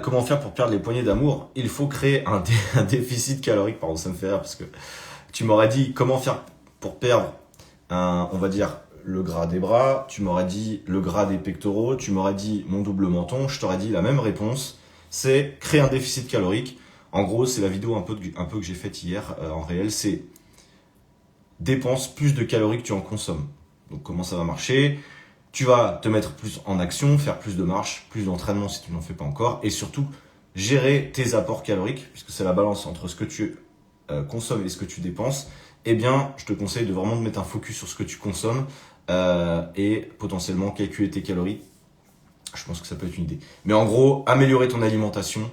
Comment faire pour perdre les poignées d'amour? Il faut créer un déficit calorique. Pardon, ça me fait rire parce que tu m'aurais dit comment faire pour perdre on va dire, le gras des bras. Tu m'aurais dit le gras des pectoraux. Tu m'aurais dit mon double menton. Je t'aurais dit la même réponse. C'est créer un déficit calorique. En gros, c'est la vidéo un peu que j'ai faite hier en réel. C'est dépense plus de calories que tu en consommes. Donc comment ça va marcher? Tu vas te mettre plus en action, faire plus de marche, plus d'entraînement si tu n'en fais pas encore, et surtout gérer tes apports caloriques, puisque c'est la balance entre ce que tu consommes et ce que tu dépenses. Eh bien, je te conseille de vraiment te mettre un focus sur ce que tu consommes et potentiellement calculer tes calories. Je pense que ça peut être une idée. Mais en gros, améliorer ton alimentation,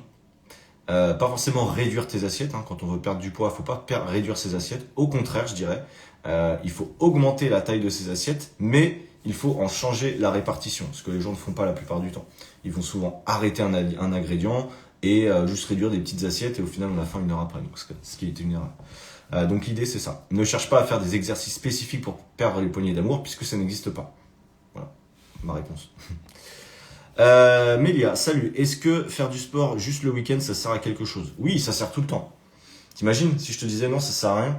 pas forcément réduire tes assiettes. Quand on veut perdre du poids, il ne faut pas réduire ses assiettes. Au contraire, je dirais, il faut augmenter la taille de ses assiettes, mais il faut en changer la répartition, ce que les gens ne font pas la plupart du temps. Ils vont souvent arrêter un ingrédient et juste réduire des petites assiettes et au final on a faim une heure après. Donc ce qui était une erreur. Donc l'idée c'est ça. Ne cherche pas à faire des exercices spécifiques pour perdre les poignées d'amour puisque ça n'existe pas. Voilà ma réponse. Mélia, salut. Est-ce que faire du sport juste le week-end, ça sert à quelque chose? Oui, ça sert tout le temps. T'imagines, si je te disais non, ça sert à rien,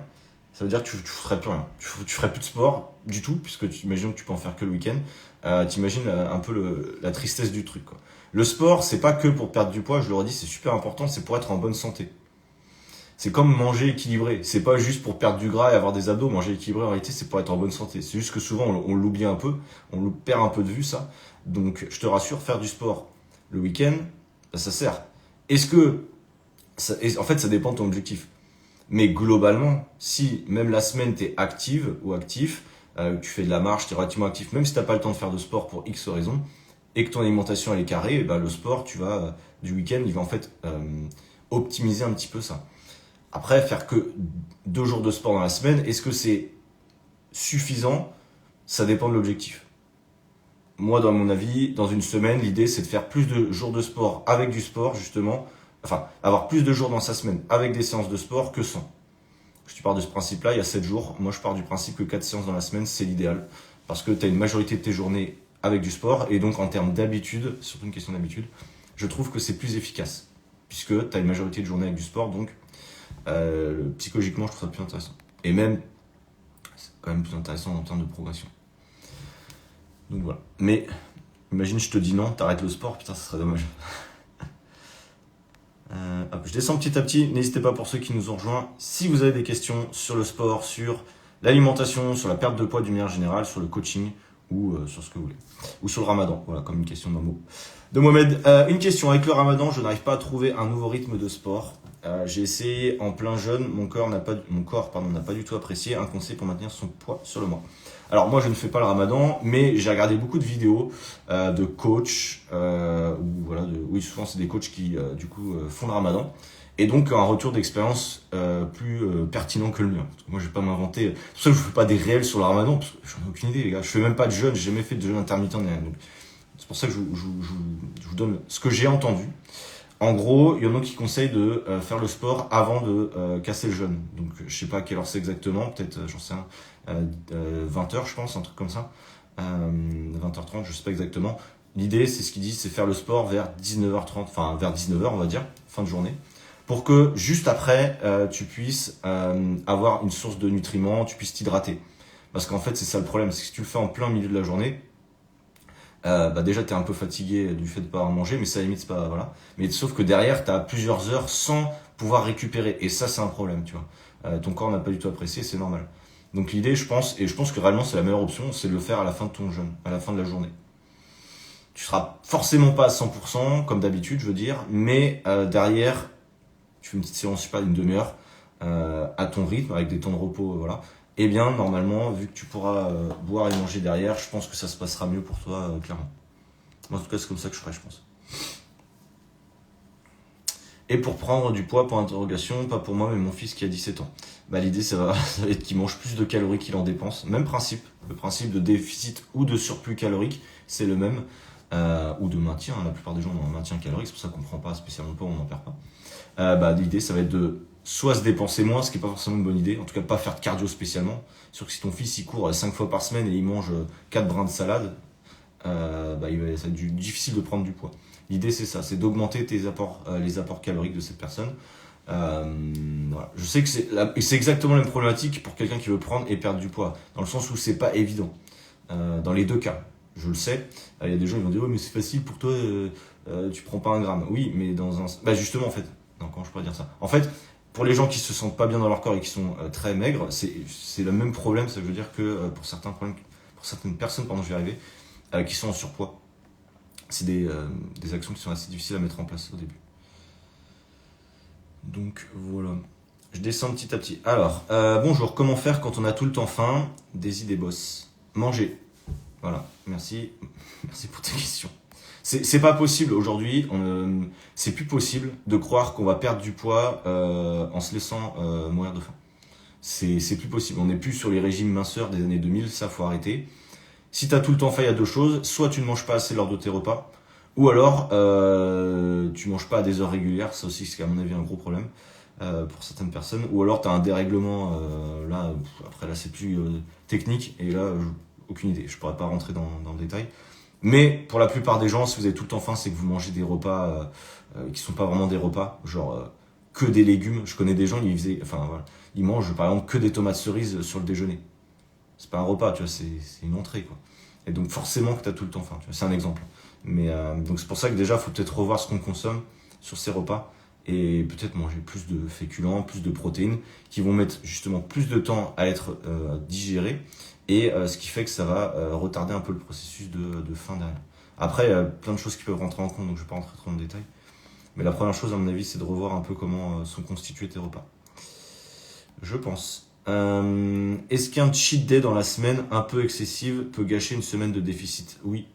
ça veut dire que tu ferais plus rien. Tu ferais plus de sport du tout, puisque tu imagines que tu peux en faire que le week-end. T'imagines un peu la tristesse du truc, quoi. Le sport, c'est pas que pour perdre du poids, je le redis, c'est super important, c'est pour être en bonne santé. C'est comme manger équilibré. C'est pas juste pour perdre du gras et avoir des abdos. Manger équilibré, en réalité, c'est pour être en bonne santé. C'est juste que souvent, on l'oublie un peu. On le perd un peu de vue, ça. Donc, je te rassure, faire du sport le week-end, ça sert. Est-ce que... en fait, ça dépend de ton objectif. Mais globalement, si même la semaine, tu es active ou actif, tu fais de la marche, tu es relativement actif, même si tu n'as pas le temps de faire de sport pour X raisons, et que ton alimentation elle est carrée, et ben, le sport, tu vas du week-end, il va en fait optimiser un petit peu ça. Après, faire que 2 jours de sport dans la semaine, est-ce que c'est suffisant? Ça dépend de l'objectif. Moi, dans mon avis, dans une semaine, l'idée c'est de faire plus de jours de sport avec du sport, justement. Enfin, avoir plus de jours dans sa semaine avec des séances de sport que sans. Si tu pars de ce principe-là, il y a 7 jours. Moi, je pars du principe que 4 séances dans la semaine, c'est l'idéal. Parce que tu as une majorité de tes journées avec du sport. Et donc, en termes d'habitude, surtout une question d'habitude, je trouve que c'est plus efficace. Puisque tu as une majorité de journées avec du sport. Donc, psychologiquement, je trouve ça plus intéressant. Et même, c'est quand même plus intéressant en termes de progression. Donc voilà. Mais, imagine, je te dis non, t'arrêtes le sport. Putain, ça serait dommage. Je descends petit à petit. N'hésitez pas pour ceux qui nous ont rejoints. Si vous avez des questions sur le sport, sur l'alimentation, sur la perte de poids d'une manière générale, sur le coaching ou sur ce que vous voulez. Ou sur le ramadan. Voilà, comme une question de Mohamed. Une question. Avec le ramadan, je n'arrive pas à trouver un nouveau rythme de sport. J'ai essayé en plein jeûne. Mon corps n'a pas du tout apprécié. Un conseil pour maintenir son poids sur le mois. Alors moi je ne fais pas le ramadan, mais j'ai regardé beaucoup de vidéos de coachs, oui souvent c'est des coachs qui du coup font le ramadan, et donc un retour d'expérience plus pertinent que le mien. Parce que moi je vais pas m'inventer, c'est pour ça que je fais pas des réels sur le ramadan, parce que j'en ai aucune idée les gars, je fais même pas de jeûne, j'ai jamais fait de jeûne intermittent, donc c'est pour ça que je vous donne ce que j'ai entendu. En gros, il y en a qui conseillent de faire le sport avant de casser le jeûne. Donc, je sais pas à quelle heure c'est exactement, peut-être, j'en sais un, 20h, je pense, un truc comme ça. 20h30, je sais pas exactement. L'idée, c'est ce qu'ils disent, c'est faire le sport vers 19h30, enfin vers 19h, on va dire, fin de journée, pour que juste après, tu puisses avoir une source de nutriments, tu puisses t'hydrater. Parce qu'en fait, c'est ça le problème, c'est que si tu le fais en plein milieu de la journée, déjà t'es un peu fatigué du fait de pas avoir mangé, mais ça limite c'est pas voilà. Mais sauf que derrière t'as plusieurs heures sans pouvoir récupérer, et ça c'est un problème, tu vois. Ton corps n'a pas du tout apprécié, c'est normal. Donc l'idée, je pense que réellement c'est la meilleure option, c'est de le faire à la fin de ton jeûne, à la fin de la journée. Tu seras forcément pas à 100% comme d'habitude, je veux dire, mais derrière tu fais une petite séance, je sais pas, d'une demi-heure à ton rythme avec des temps de repos, voilà. Eh bien, normalement, vu que tu pourras boire et manger derrière, je pense que ça se passera mieux pour toi, clairement. Moi, en tout cas, c'est comme ça que je ferai, je pense. Et pour prendre du poids, pour interrogation, pas pour moi, mais mon fils qui a 17 ans. L'idée, ça va être qu'il mange plus de calories qu'il en dépense. Même principe. Le principe de déficit ou de surplus calorique, c'est le même. Ou de maintien. La plupart des gens ont un maintien calorique, c'est pour ça qu'on ne prend pas spécialement poids, on n'en perd pas. L'idée, ça va être de soit se dépenser moins, ce qui n'est pas forcément une bonne idée, en tout cas pas faire de cardio spécialement. Sûr que si ton fils il court 5 fois par semaine et il mange 4 brins de salade, ça va être difficile de prendre du poids. L'idée c'est ça, c'est d'augmenter les apports caloriques de cette personne. Voilà. Je sais que c'est exactement la même problématique pour quelqu'un qui veut prendre et perdre du poids, dans le sens où c'est pas évident. Dans les deux cas, je le sais. Il y a des gens qui vont dire ouais mais c'est facile pour toi, tu prends pas un gramme. Oui, mais bah justement en fait, non, comment je pourrais dire ça. En fait, pour les gens qui se sentent pas bien dans leur corps et qui sont très maigres, c'est le même problème. Ça veut dire que pour certaines personnes, pardon, je vais y arriver, qui sont en surpoids, c'est des actions qui sont assez difficiles à mettre en place au début. Donc voilà. Je descends petit à petit. Alors, bonjour, comment faire quand on a tout le temps faim? Des idées boss. Manger. Voilà, merci. Merci pour tes questions. C'est pas possible aujourd'hui, c'est plus possible de croire qu'on va perdre du poids en se laissant mourir de faim. C'est plus possible. On n'est plus sur les régimes minceurs des années 2000, ça faut arrêter. Si t'as tout le temps faim, il y a deux choses. Soit tu ne manges pas assez lors de tes repas, ou alors tu manges pas à des heures régulières. Ça aussi, c'est à mon avis un gros problème pour certaines personnes. Ou alors t'as un dérèglement. Là, après là, c'est plus technique. Et là, aucune idée. Je pourrais pas rentrer dans le détail. Mais pour la plupart des gens, si vous avez tout le temps faim, c'est que vous mangez des repas qui sont pas vraiment des repas, genre que des légumes. Je connais des gens, ils mangent par exemple que des tomates cerises sur le déjeuner. C'est pas un repas, tu vois, c'est une entrée quoi. Et donc forcément que tu as tout le temps faim, tu vois, c'est un exemple. Mais donc c'est pour ça que déjà, faut peut-être revoir ce qu'on consomme sur ces repas et peut-être manger plus de féculents, plus de protéines qui vont mettre justement plus de temps à être digérés. Et ce qui fait que ça va retarder un peu le processus de faim derrière. Après, il y a plein de choses qui peuvent rentrer en compte, donc je ne vais pas rentrer trop dans le détail. Mais la première chose, à mon avis, c'est de revoir un peu comment sont constitués tes repas. Je pense. Est-ce qu'un cheat day dans la semaine un peu excessive peut gâcher une semaine de déficit? Oui.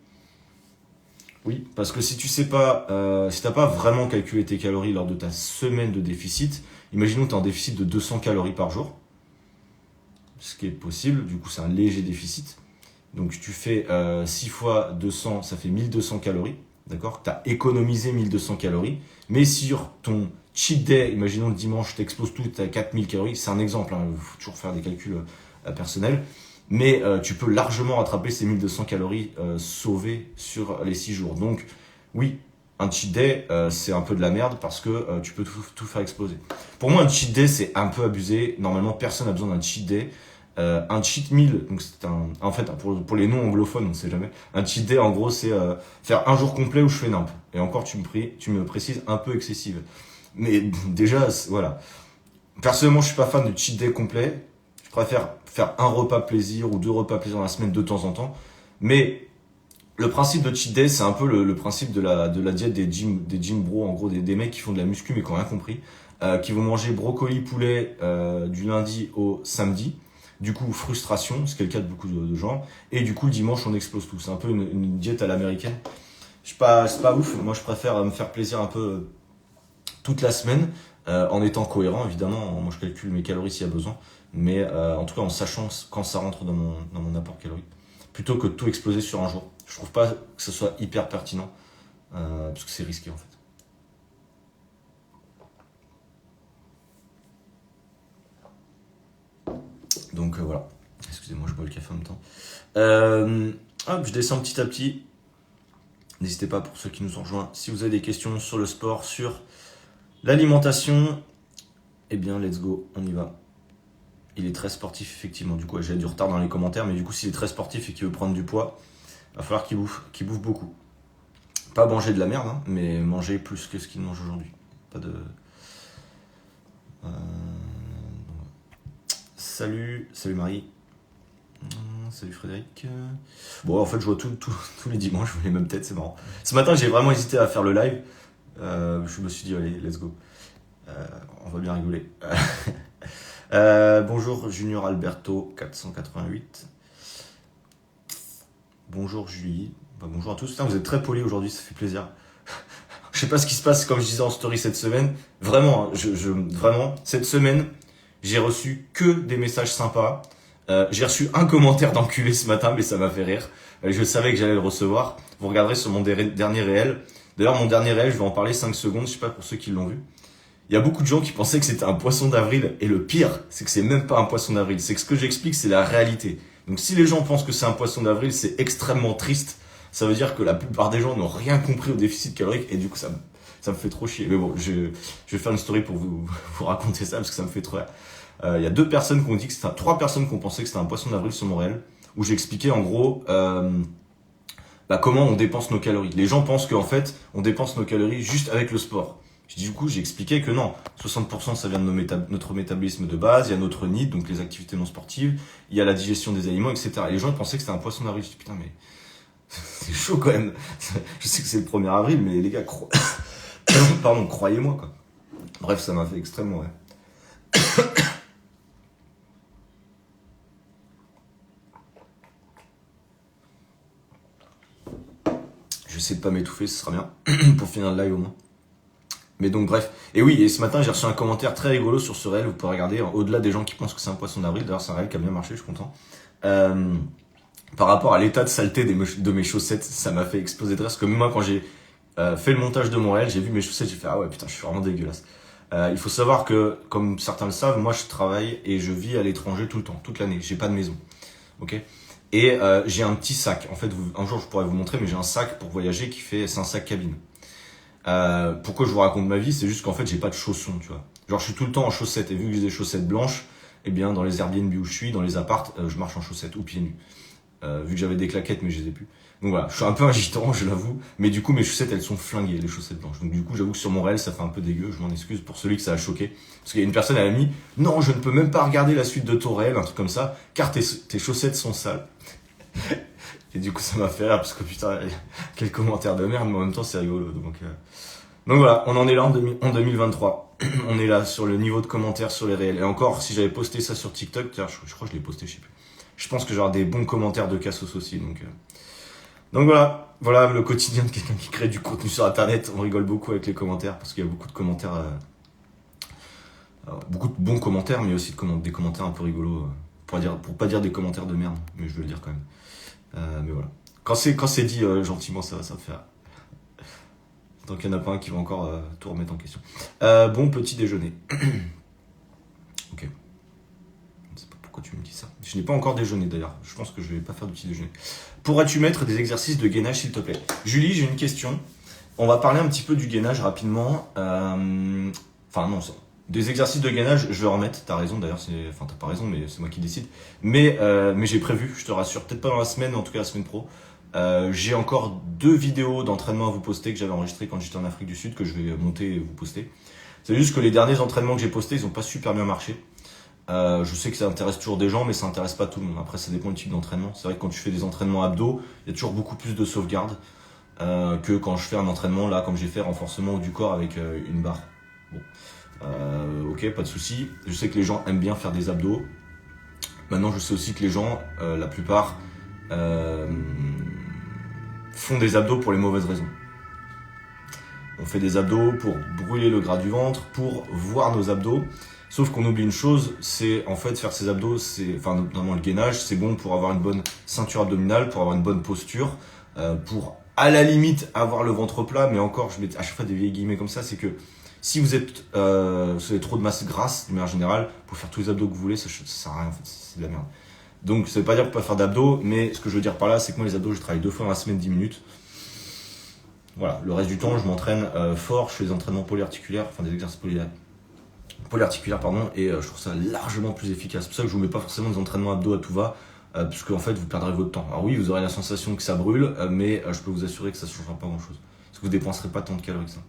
Oui, parce que si tu sais pas, si t'as pas vraiment calculé tes calories lors de ta semaine de déficit, imaginons que tu es en déficit de 200 calories par jour, ce qui est possible, du coup c'est un léger déficit. Donc tu fais 6 fois 200, ça fait 1200 calories, d'accord? Tu as économisé 1200 calories, mais sur ton cheat day, imaginons le dimanche, tu exploses tout, tu as 4000 calories, c'est un exemple, il faut toujours faire des calculs personnels, mais tu peux largement rattraper ces 1200 calories sauvées sur les 6 jours. Donc oui, un cheat day, c'est un peu de la merde parce que tu peux tout faire exploser. Pour moi, un cheat day, c'est un peu abusé. Normalement, personne n'a besoin d'un cheat day. Un cheat meal, donc c'est en fait, pour les non-anglophones, on ne sait jamais. Un cheat day, en gros, c'est faire un jour complet où je fais nimp. Et encore, tu me précises un peu excessive. Mais déjà, voilà. Personnellement, je suis pas fan de cheat day complet. Je préfère faire un repas plaisir ou 2 repas plaisir dans la semaine de temps en temps. Mais le principe de cheat day, c'est un peu le principe de la diète des gym bros, en gros des mecs qui font de la muscu mais qui n'ont rien compris, qui vont manger brocoli poulet du lundi au samedi. Du coup, frustration, ce qui est le cas de beaucoup de gens. Et du coup, le dimanche, on explose tout. C'est un peu une diète à l'américaine. C'est pas ouf. Moi, je préfère me faire plaisir un peu toute la semaine, en étant cohérent, évidemment. Moi, je calcule mes calories s'il y a besoin. Mais en tout cas, en sachant quand ça rentre dans mon apport calorique. Plutôt que de tout exploser sur un jour. Je trouve pas que ce soit hyper pertinent. Parce que c'est risqué, en fait. Donc voilà. Excusez-moi, je bois le café en même temps. Hop, je descends petit à petit. N'hésitez pas pour ceux qui nous ont rejoints. Si vous avez des questions sur le sport, sur l'alimentation, eh bien, let's go, on y va. Il est très sportif, effectivement. Du coup, j'ai du retard dans les commentaires, mais du coup, s'il est très sportif et qu'il veut prendre du poids, il va falloir qu'il bouffe beaucoup. Pas manger de la merde, hein, mais manger plus que ce qu'il mange aujourd'hui. Pas de... Salut Marie. Salut Frédéric. Bon, en fait, je vois tous les dimanches, je vois les mêmes têtes, c'est marrant. Ce matin, j'ai vraiment hésité à faire le live. Je me suis dit, allez, let's go. On va bien rigoler. Bonjour Junior Alberto 488. Bonjour Julie. Bonjour à tous. Putain, vous êtes très polis aujourd'hui, ça fait plaisir. Je sais pas ce qui se passe, comme je disais en story cette semaine. Vraiment, vraiment, cette semaine, j'ai reçu que des messages sympas. J'ai reçu un commentaire d'enculé ce matin, mais ça m'a fait rire. Je savais que j'allais le recevoir. Vous regarderez sur mon dernier réel. D'ailleurs, mon dernier réel, je vais en parler 5 secondes. Je sais pas pour ceux qui l'ont vu. Il y a beaucoup de gens qui pensaient que c'était un poisson d'avril. Et le pire, c'est que c'est même pas un poisson d'avril. C'est que ce que j'explique, c'est la réalité. Donc si les gens pensent que c'est un poisson d'avril, c'est extrêmement triste. ça veut dire que la plupart des gens n'ont rien compris au déficit calorique et du coup ça me fait trop chier. Mais bon, je vais faire une story pour vous raconter ça parce que ça me fait trop rire. Il y a trois personnes qui ont pensé que c'était un poisson d'avril sur Montréal, où j'ai expliqué en gros comment on dépense nos calories. Les gens pensent qu'en fait, on dépense nos calories juste avec le sport. Du coup, j'ai expliqué que non, 60% ça vient de notre métabolisme de base, il y a notre NEAT, donc les activités non sportives, il y a la digestion des aliments, etc. Et les gens ils pensaient que c'était un poisson d'avril. Je dis putain mais c'est chaud quand même. Je sais que c'est le 1er avril, mais les gars, pardon, croyez-moi quoi. Bref, ça m'a fait extrêmement rire. Je sais de pas m'étouffer, ce sera bien pour finir le live au moins. Mais donc bref, et oui, et ce matin j'ai reçu un commentaire très rigolo sur ce réel, vous pouvez regarder, au-delà des gens qui pensent que c'est un poisson d'avril, d'ailleurs c'est un réel qui a bien marché, je suis content. Par rapport à l'état de saleté de mes chaussettes, ça m'a fait exploser de rire, parce que moi quand j'ai fait le montage de mon réel, j'ai vu mes chaussettes, j'ai fait ah ouais putain je suis vraiment dégueulasse. Il faut savoir que, comme certains le savent, moi je travaille et je vis à l'étranger tout le temps, toute l'année, j'ai pas de maison, ok. Et j'ai un petit sac, en fait un jour je pourrais vous montrer, mais j'ai un sac pour voyager c'est un sac cabine. Pourquoi je vous raconte ma vie, c'est juste qu'en fait j'ai pas de chaussons, tu vois. Genre je suis tout le temps en chaussettes, et vu que j'ai des chaussettes blanches, eh bien dans les Airbnb où je suis, dans les apparts, je marche en chaussettes ou pieds nus. Vu que j'avais des claquettes mais je les ai plus. Donc voilà, je suis un peu un gitan, je l'avoue, mais du coup mes chaussettes elles sont flinguées, les chaussettes blanches. Donc du coup j'avoue que sur mon réel ça fait un peu dégueu, je m'en excuse pour celui que ça a choqué. Parce qu'il y a une personne elle a mis « Non, je ne peux même pas regarder la suite de ton réel », un truc comme ça, car tes chaussettes sont sales. Et du coup ça m'a fait rire parce que putain, quel commentaire de merde, mais en même temps c'est rigolo. Donc voilà, on en est là en 2023. On est là sur le niveau de commentaires sur les réels. Et encore, si j'avais posté ça sur TikTok, je crois que je l'ai posté, je sais plus. Je pense que j'aurai des bons commentaires de Cassos aussi. Donc voilà le quotidien de quelqu'un qui crée du contenu sur Internet. On rigole beaucoup avec les commentaires parce qu'il y a beaucoup de commentaires, beaucoup de bons commentaires, mais aussi des commentaires un peu rigolos. Pour pas dire des commentaires de merde, mais je veux le dire quand même. Mais voilà. Quand c'est dit gentiment, ça me fait rire. Donc il n'y en a pas un qui va encore tout remettre en question. Bon petit déjeuner. Ok. Je ne sais pas pourquoi tu me dis ça. Je n'ai pas encore déjeuné d'ailleurs. Je pense que je vais pas faire de petit déjeuner. Pourrais-tu mettre des exercices de gainage s'il te plaît? Julie, j'ai une question. On va parler un petit peu du gainage rapidement. Enfin non, des exercices de gainage, je vais en remettre. T'as raison d'ailleurs. Enfin t'as pas raison, mais c'est moi qui décide. Mais j'ai prévu, je te rassure. Peut-être pas dans la semaine, en tout cas la semaine pro. J'ai encore 2 vidéos d'entraînement à vous poster que j'avais enregistrées quand j'étais en Afrique du Sud, que je vais monter et vous poster. C'est juste que les derniers entraînements que j'ai postés, ils n'ont pas super bien marché. Je sais que ça intéresse toujours des gens, mais ça intéresse pas tout le monde. Après, ça dépend du type d'entraînement. C'est vrai que quand tu fais des entraînements abdos, il y a toujours beaucoup plus de sauvegarde que quand je fais un entraînement là, comme j'ai fait renforcement du corps avec une barre. Bon, ok, pas de souci. Je sais que les gens aiment bien faire des abdos. Maintenant, je sais aussi que les gens, la plupart, font des abdos pour les mauvaises raisons. On fait des abdos pour brûler le gras du ventre, pour voir nos abdos. Sauf qu'on oublie une chose, c'est en fait faire ces abdos, notamment le gainage, c'est bon pour avoir une bonne ceinture abdominale, pour avoir une bonne posture, pour à la limite avoir le ventre plat, mais encore, je mets à chaque fois des vieilles guillemets comme ça, c'est que si vous avez trop de masse grasse, de manière générale, pour faire tous les abdos que vous voulez, ça sert à rien en fait, c'est de la merde. Donc ça veut pas dire qu'on peut pas faire d'abdos, mais ce que je veux dire par là, c'est que moi les abdos, je travaille 2 fois dans la semaine 10 minutes. Voilà, le reste du temps, je m'entraîne fort, je fais des entraînements polyarticulaires, enfin des exercices polyarticulaires, et je trouve ça largement plus efficace. C'est pour ça que je vous mets pas forcément des entraînements abdos à tout va, parce qu'en fait vous perdrez votre temps. Alors oui, vous aurez la sensation que ça brûle, mais je peux vous assurer que ça ne changera pas grand chose. Parce que vous dépenserez pas tant de calories que ça.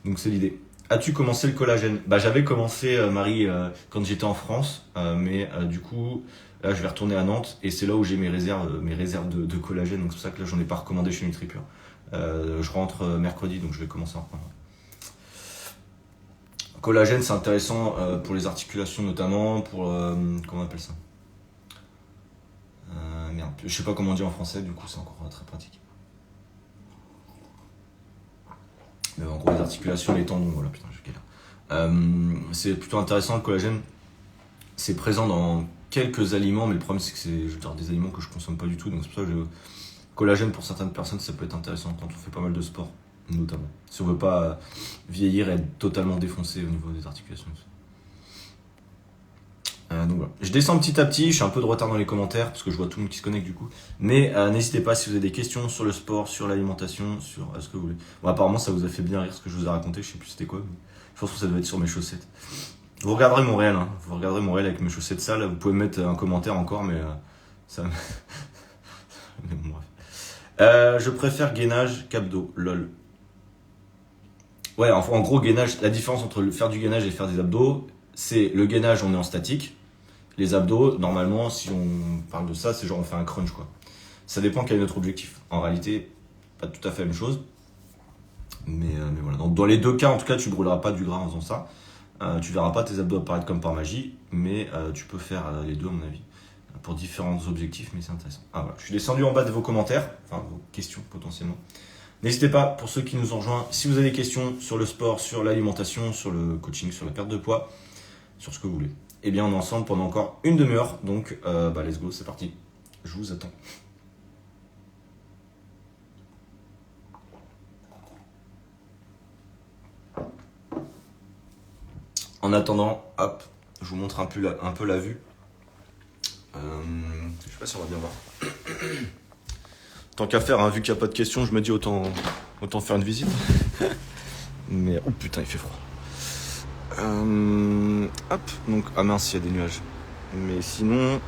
Donc c'est l'idée. As-tu commencé le collagène? J'avais commencé, Marie, quand j'étais en France, mais du coup, là je vais retourner à Nantes, et c'est là où j'ai mes réserves de collagène, donc c'est pour ça que là j'en ai pas recommandé chez NutriPure. Je rentre mercredi, donc je vais commencer à en reprendre. Collagène, c'est intéressant pour les articulations notamment, pour comment on appelle ça, merde, je sais pas comment on dit en français, du coup c'est encore très pratique. Mais en gros les articulations, les tendons, voilà, putain je galère. C'est plutôt intéressant le collagène, c'est présent dans quelques aliments, mais le problème c'est que c'est des aliments que je consomme pas du tout, donc c'est pour ça que collagène pour certaines personnes ça peut être intéressant quand on fait pas mal de sport. Notamment, si on veut pas vieillir et être totalement défoncé au niveau des articulations. Donc voilà. Je descends petit à petit, je suis un peu de retard dans les commentaires parce que je vois tout le monde qui se connecte du coup. Mais n'hésitez pas si vous avez des questions sur le sport, sur l'alimentation, sur ce que vous voulez. Bon, apparemment ça vous a fait bien rire ce que je vous ai raconté, je sais plus c'était quoi. Mais je pense que ça devait être sur mes chaussettes. Vous regarderez mon réel, hein. Vous regarderez mon réel avec mes chaussettes sales. Vous pouvez mettre un commentaire encore, mais ça. Mais bon, bref. Je préfère gainage qu'abdos, lol. Ouais, en gros, gainage, la différence entre faire du gainage et faire des abdos, c'est le gainage, on est en statique. Les abdos, normalement, si on parle de ça, c'est genre on fait un crunch, quoi. Ça dépend quel est notre objectif. En réalité, pas tout à fait la même chose. Mais voilà. Donc, dans les deux cas, en tout cas, tu brûleras pas du gras en faisant ça. Tu verras pas tes abdos apparaître comme par magie, mais tu peux faire les deux, à mon avis, pour différents objectifs, mais c'est intéressant. Ah voilà, je suis descendu en bas de vos commentaires, enfin vos questions potentiellement. N'hésitez pas, pour ceux qui nous ont rejoints, si vous avez des questions sur le sport, sur l'alimentation, sur le coaching, sur la perte de poids, sur ce que vous voulez. Eh bien, on est ensemble pendant encore une demi-heure, donc let's go, c'est parti. Je vous attends. En attendant, hop, je vous montre un peu la vue. Je sais pas si on va bien voir. Tant qu'à faire, hein, vu qu'il n'y a pas de questions, je me dis autant faire une visite. Mais oh putain, il fait froid. Hop, donc ah mince, il y a des nuages. Mais sinon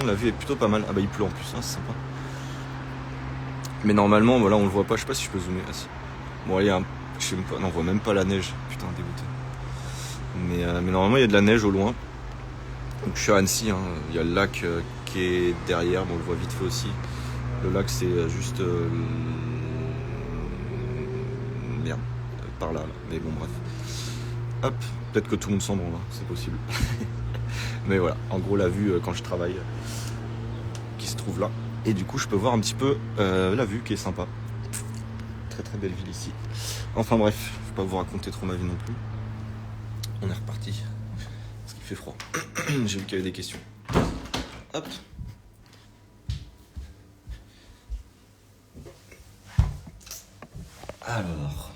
la vue est plutôt pas mal. Ah bah il pleut en plus, hein, c'est sympa. Mais normalement, voilà, on le voit pas. Je sais pas si je peux zoomer. Ah, si. Bon, il y a je sais même pas. Non, on voit même pas la neige. Putain, dégoûté. Mais normalement, il y a de la neige au loin. Donc je suis à Annecy. Hein. Il y a le lac qui est derrière. Bon, on le voit vite fait aussi. Le lac, c'est juste merde, par là. Mais bon, bref. Hop, peut-être que tout le monde s'en branle, hein. C'est possible. Mais voilà, en gros, la vue quand je travaille, qui se trouve là. Et du coup, je peux voir un petit peu la vue qui est sympa. Très très belle ville ici. Enfin bref, je ne vais pas vous raconter trop ma vie non plus. On est reparti. Parce qu'il fait froid. J'ai vu qu'il y avait des questions. Hop. Alors.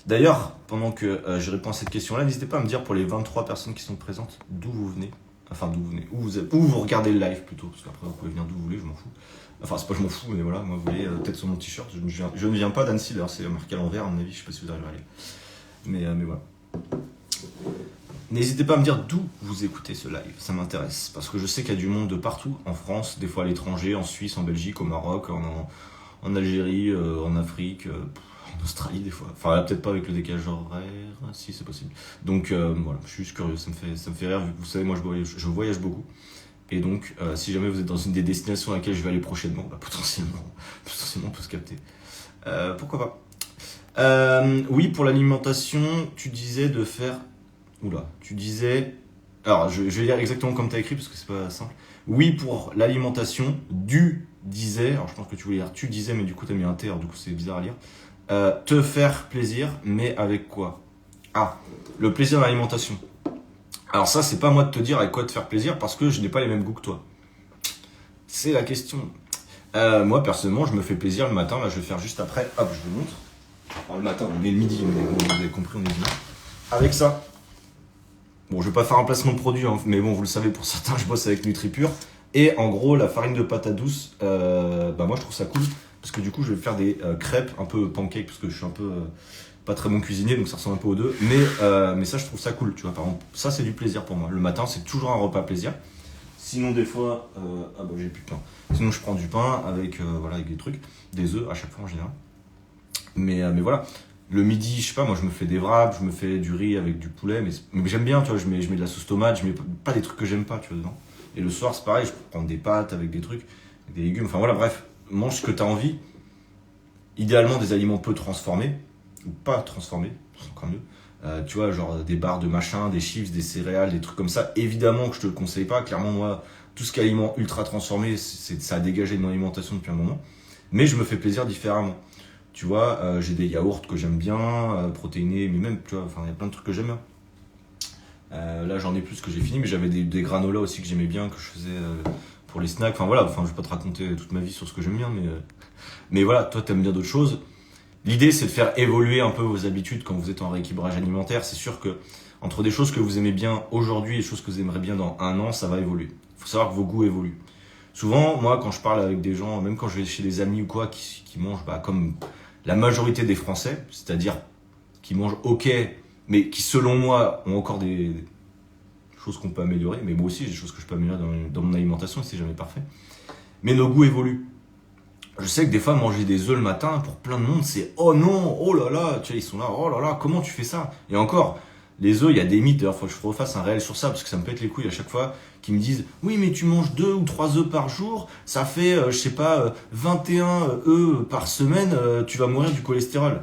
D'ailleurs, pendant que je réponds à cette question-là, n'hésitez pas à me dire pour les 23 personnes qui sont présentes d'où vous venez. Enfin, d'où vous venez. Où vous regardez le live plutôt. Parce qu'après, vous pouvez venir d'où vous voulez, je m'en fous. Enfin, c'est pas je m'en fous, mais voilà, moi, vous voyez, peut-être sur mon t-shirt. Je ne viens pas d'Annecy, d'ailleurs, c'est marqué à l'envers, à mon avis, je sais pas si vous arrivez à lire. Mais voilà. N'hésitez pas à me dire d'où vous écoutez ce live, ça m'intéresse. Parce que je sais qu'il y a du monde de partout, en France, des fois à l'étranger, en Suisse, en Belgique, au Maroc, en Algérie, en Afrique, en Australie des fois. Enfin, là, peut-être pas avec le décalage horaire, si c'est possible. Donc voilà, je suis juste curieux, ça me fait rire. Vous savez, moi je voyage beaucoup. Et donc, si jamais vous êtes dans une des destinations à laquelle je vais aller prochainement, bah, potentiellement, on peut se capter. Pourquoi pas. Oui, pour l'alimentation, tu disais de faire... Oula, tu disais... Alors, je vais lire exactement comme tu as écrit, parce que c'est pas simple. Oui, pour l'alimentation, disais... Alors, je pense que tu voulais dire tu disais, mais du coup, tu as mis un T, alors du coup, c'est bizarre à lire. Te faire plaisir, mais avec quoi? Ah, le plaisir dans l'alimentation. Alors ça, c'est pas à moi de te dire avec quoi te faire plaisir, parce que je n'ai pas les mêmes goûts que toi. C'est la question. Moi, personnellement, je me fais plaisir le matin. Là, je vais faire juste après. Hop, je vous montre. Alors, le matin, on est le midi, vous avez compris, on est dimanche. Avec ça. Bon, je vais pas faire un placement de produit, hein, mais bon, vous le savez, pour certains, je bosse avec NutriPure. Et en gros, la farine de patate douce, moi, je trouve ça cool. Parce que du coup, je vais faire des crêpes, un peu pancake, parce que je suis un peu pas très bon cuisinier, donc ça ressemble un peu aux deux. Mais ça, je trouve ça cool, tu vois. Par exemple, ça, c'est du plaisir pour moi. Le matin, c'est toujours un repas plaisir. Sinon, des fois, j'ai plus de pain. Sinon, je prends du pain avec des trucs, des œufs à chaque fois en général. Mais voilà. Le midi, je sais pas, moi, je me fais des wraps, je me fais du riz avec du poulet, mais j'aime bien, tu vois. Je mets de la sauce tomate, je mets pas des trucs que j'aime pas, tu vois, dedans. Et le soir, c'est pareil, je prends des pâtes avec des trucs, avec des légumes. Enfin voilà, bref, mange ce que t'as envie. Idéalement, des aliments peu transformés ou pas transformés, c'est encore mieux. Tu vois, genre des barres de machin, des chips, des céréales, des trucs comme ça. Évidemment que je te le conseille pas. Clairement, moi, tout ce qui est aliment ultra transformé, ça a dégagé de mon alimentation depuis un moment. Mais je me fais plaisir différemment. Tu vois, j'ai des yaourts que j'aime bien, protéinés, mais même, tu vois, enfin, il y a plein de trucs que j'aime bien. Là, j'en ai plus que j'ai fini, mais j'avais des granolas aussi que j'aimais bien, que je faisais pour les snacks. Enfin, voilà, je vais pas te raconter toute ma vie sur ce que j'aime bien, mais voilà, toi, t'aimes bien d'autres choses. L'idée, c'est de faire évoluer un peu vos habitudes quand vous êtes en rééquilibrage alimentaire. C'est sûr que entre des choses que vous aimez bien aujourd'hui et des choses que vous aimerez bien dans un an, ça va évoluer. Il faut savoir que vos goûts évoluent. Souvent, moi, quand je parle avec des gens, même quand je vais chez des amis ou quoi, qui mangent comme la majorité des Français, c'est-à-dire qui mangent ok, mais qui, selon moi, ont encore des choses qu'on peut améliorer. Mais moi aussi, j'ai des choses que je peux améliorer dans mon alimentation et c'est jamais parfait. Mais nos goûts évoluent. Je sais que des fois, manger des œufs le matin, pour plein de monde, c'est oh non, oh là là, tu vois, ils sont là, oh là là, comment tu fais ça? Et encore, les œufs, il y a des mythes, d'ailleurs, faut que je refasse un réel sur ça, parce que ça me pète les couilles à chaque fois, qui me disent, oui, mais tu manges 2 ou 3 œufs par jour, ça fait, je sais pas, 21 œufs par semaine, tu vas mourir du cholestérol.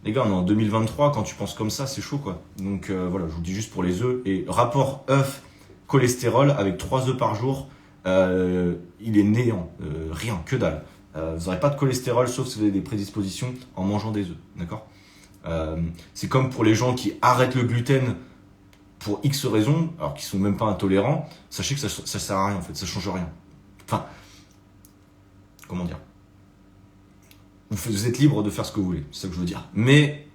Les gars, on est en 2023, quand tu penses comme ça, c'est chaud, quoi. Donc voilà, je vous dis juste pour les œufs, et rapport œuf, cholestérol, avec 3 œufs par jour, il est néant, rien, que dalle. Vous n'aurez pas de cholestérol sauf si vous avez des prédispositions en mangeant des œufs, d'accord. C'est comme pour les gens qui arrêtent le gluten pour X raisons, alors qu'ils sont même pas intolérants, sachez que ça sert à rien en fait, ça change rien. Enfin, comment dire, vous êtes libre de faire ce que vous voulez, c'est ça que je veux dire. Mais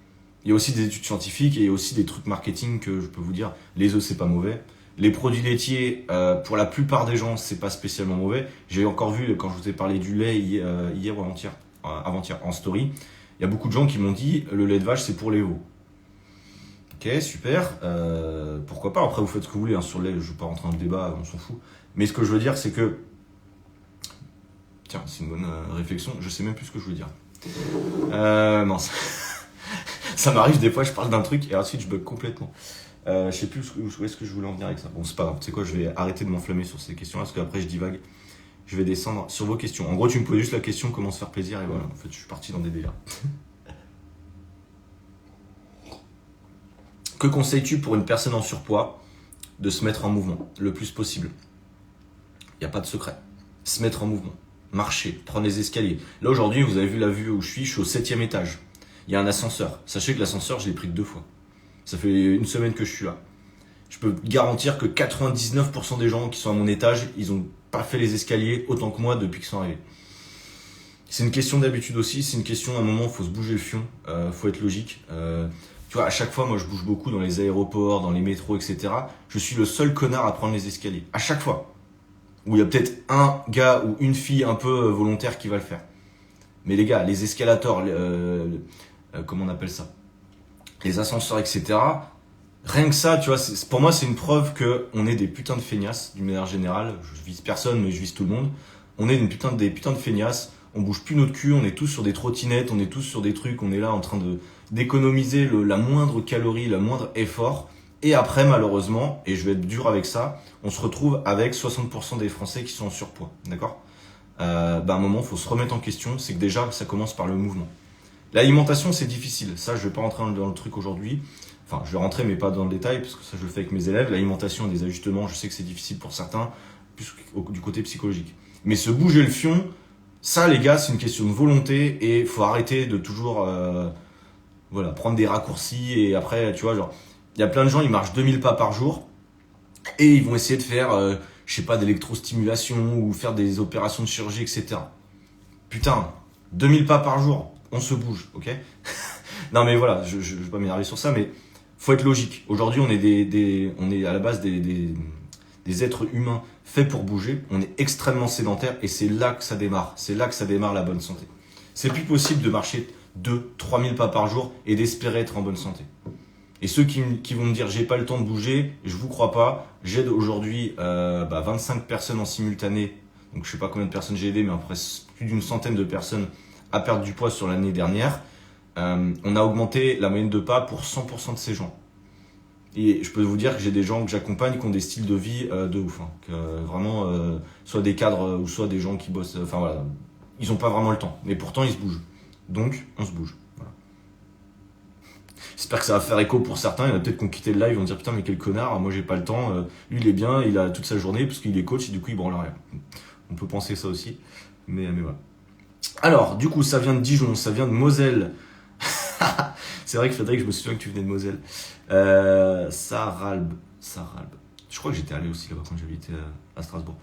il y a aussi des études scientifiques et il y a aussi des trucs marketing que je peux vous dire, les œufs c'est pas mauvais. Les produits laitiers, pour la plupart des gens, c'est pas spécialement mauvais. J'ai encore vu, quand je vous ai parlé du lait hier ou avant-hier, en story, il y a beaucoup de gens qui m'ont dit le lait de vache, c'est pour les veaux. Ok, super. Pourquoi pas? Après, vous faites ce que vous voulez. Hein, sur le lait, je ne vais pas rentrer dans le débat, on s'en fout. Mais ce que je veux dire, c'est que... Tiens, c'est une bonne réflexion. Je sais même plus ce que je veux dire. Non, ça m'arrive des fois, je parle d'un truc et ensuite je bug complètement. Je sais plus où est-ce que je voulais en venir avec ça. Bon, c'est pas grave. Tu sais quoi, je vais arrêter de m'enflammer sur ces questions-là parce qu'après je divague. Je vais descendre sur vos questions. En gros, tu me poses juste la question comment se faire plaisir et voilà. En fait, je suis parti dans des délires. Que conseilles-tu pour une personne en surpoids de se mettre en mouvement le plus possible? Il n'y a pas de secret. Se mettre en mouvement. Marcher, prendre les escaliers. Là, aujourd'hui, vous avez vu la vue où je suis au 7e étage. Il y a un ascenseur. Sachez que l'ascenseur, je l'ai pris que 2 fois. Ça fait une semaine que je suis là. Je peux garantir que 99% des gens qui sont à mon étage, ils n'ont pas fait les escaliers autant que moi depuis qu'ils sont arrivés. C'est une question d'habitude aussi, c'est une question à un moment, il faut se bouger le fion, faut être logique. Tu vois, à chaque fois, moi je bouge beaucoup dans les aéroports, dans les métros, etc. Je suis le seul connard à prendre les escaliers. À chaque fois. Où il y a peut-être un gars ou une fille un peu volontaire qui va le faire. Mais les gars, les escalators, comment on appelle ça? Les ascenseurs, etc. Rien que ça, tu vois, pour moi, c'est une preuve qu'on est des putains de feignasses, d'une manière générale. Je vise personne, mais je vise tout le monde. On est des putains de feignasses. On bouge plus notre cul, on est tous sur des trottinettes, on est tous sur des trucs, on est là en train d'économiser la moindre calorie, le moindre effort. Et après, malheureusement, et je vais être dur avec ça, on se retrouve avec 60% des Français qui sont en surpoids, d'accord? À un moment, il faut se remettre en question, c'est que déjà, ça commence par le mouvement. L'alimentation, c'est difficile. Ça, je vais pas rentrer dans le truc aujourd'hui. Enfin, je vais rentrer, mais pas dans le détail, parce que ça, je le fais avec mes élèves. L'alimentation a des ajustements, je sais que c'est difficile pour certains, plus du côté psychologique. Mais se bouger le fion, ça, les gars, c'est une question de volonté, et il faut arrêter de toujours prendre des raccourcis, et après, tu vois, genre, il y a plein de gens, ils marchent 2000 pas par jour, et ils vont essayer de faire, je sais pas, d'électrostimulation, ou faire des opérations de chirurgie, etc. Putain, 2000 pas par jour, on se bouge, ok? Non mais voilà, je vais pas m'énerver sur ça, mais faut être logique. Aujourd'hui, on est à la base des êtres humains faits pour bouger. On est extrêmement sédentaire et c'est là que ça démarre. C'est là que ça démarre la bonne santé. C'est plus possible de marcher 2-3 000 pas par jour et d'espérer être en bonne santé. Et ceux qui vont me dire j'ai pas le temps de bouger, je vous crois pas. J'aide aujourd'hui 25 personnes en simultané. Donc je sais pas combien de personnes j'ai aidé, mais après plus d'une centaine de personnes à perdre du poids sur l'année dernière. On a augmenté la moyenne de pas pour 100% de ces gens. Et je peux vous dire que j'ai des gens que j'accompagne qui ont des styles de vie de ouf. Hein. Que, vraiment, soit des cadres ou soit des gens qui bossent. Enfin voilà, ils n'ont pas vraiment le temps. Mais pourtant, ils se bougent. Donc, on se bouge. Voilà. J'espère que ça va faire écho pour certains. Il y en a peut-être qui ont quitté le live, ils vont dire putain, mais quel connard, moi j'ai pas le temps. Lui, il est bien, il a toute sa journée parce qu'il est coach et du coup, il branle rien. On peut penser ça aussi. Mais voilà. Alors, du coup, ça vient de Dijon, ça vient de Moselle. C'est vrai que Frédéric, je me souviens que tu venais de Moselle. Sarralbe. Je crois que j'étais allé aussi là-bas quand j'habitais à Strasbourg.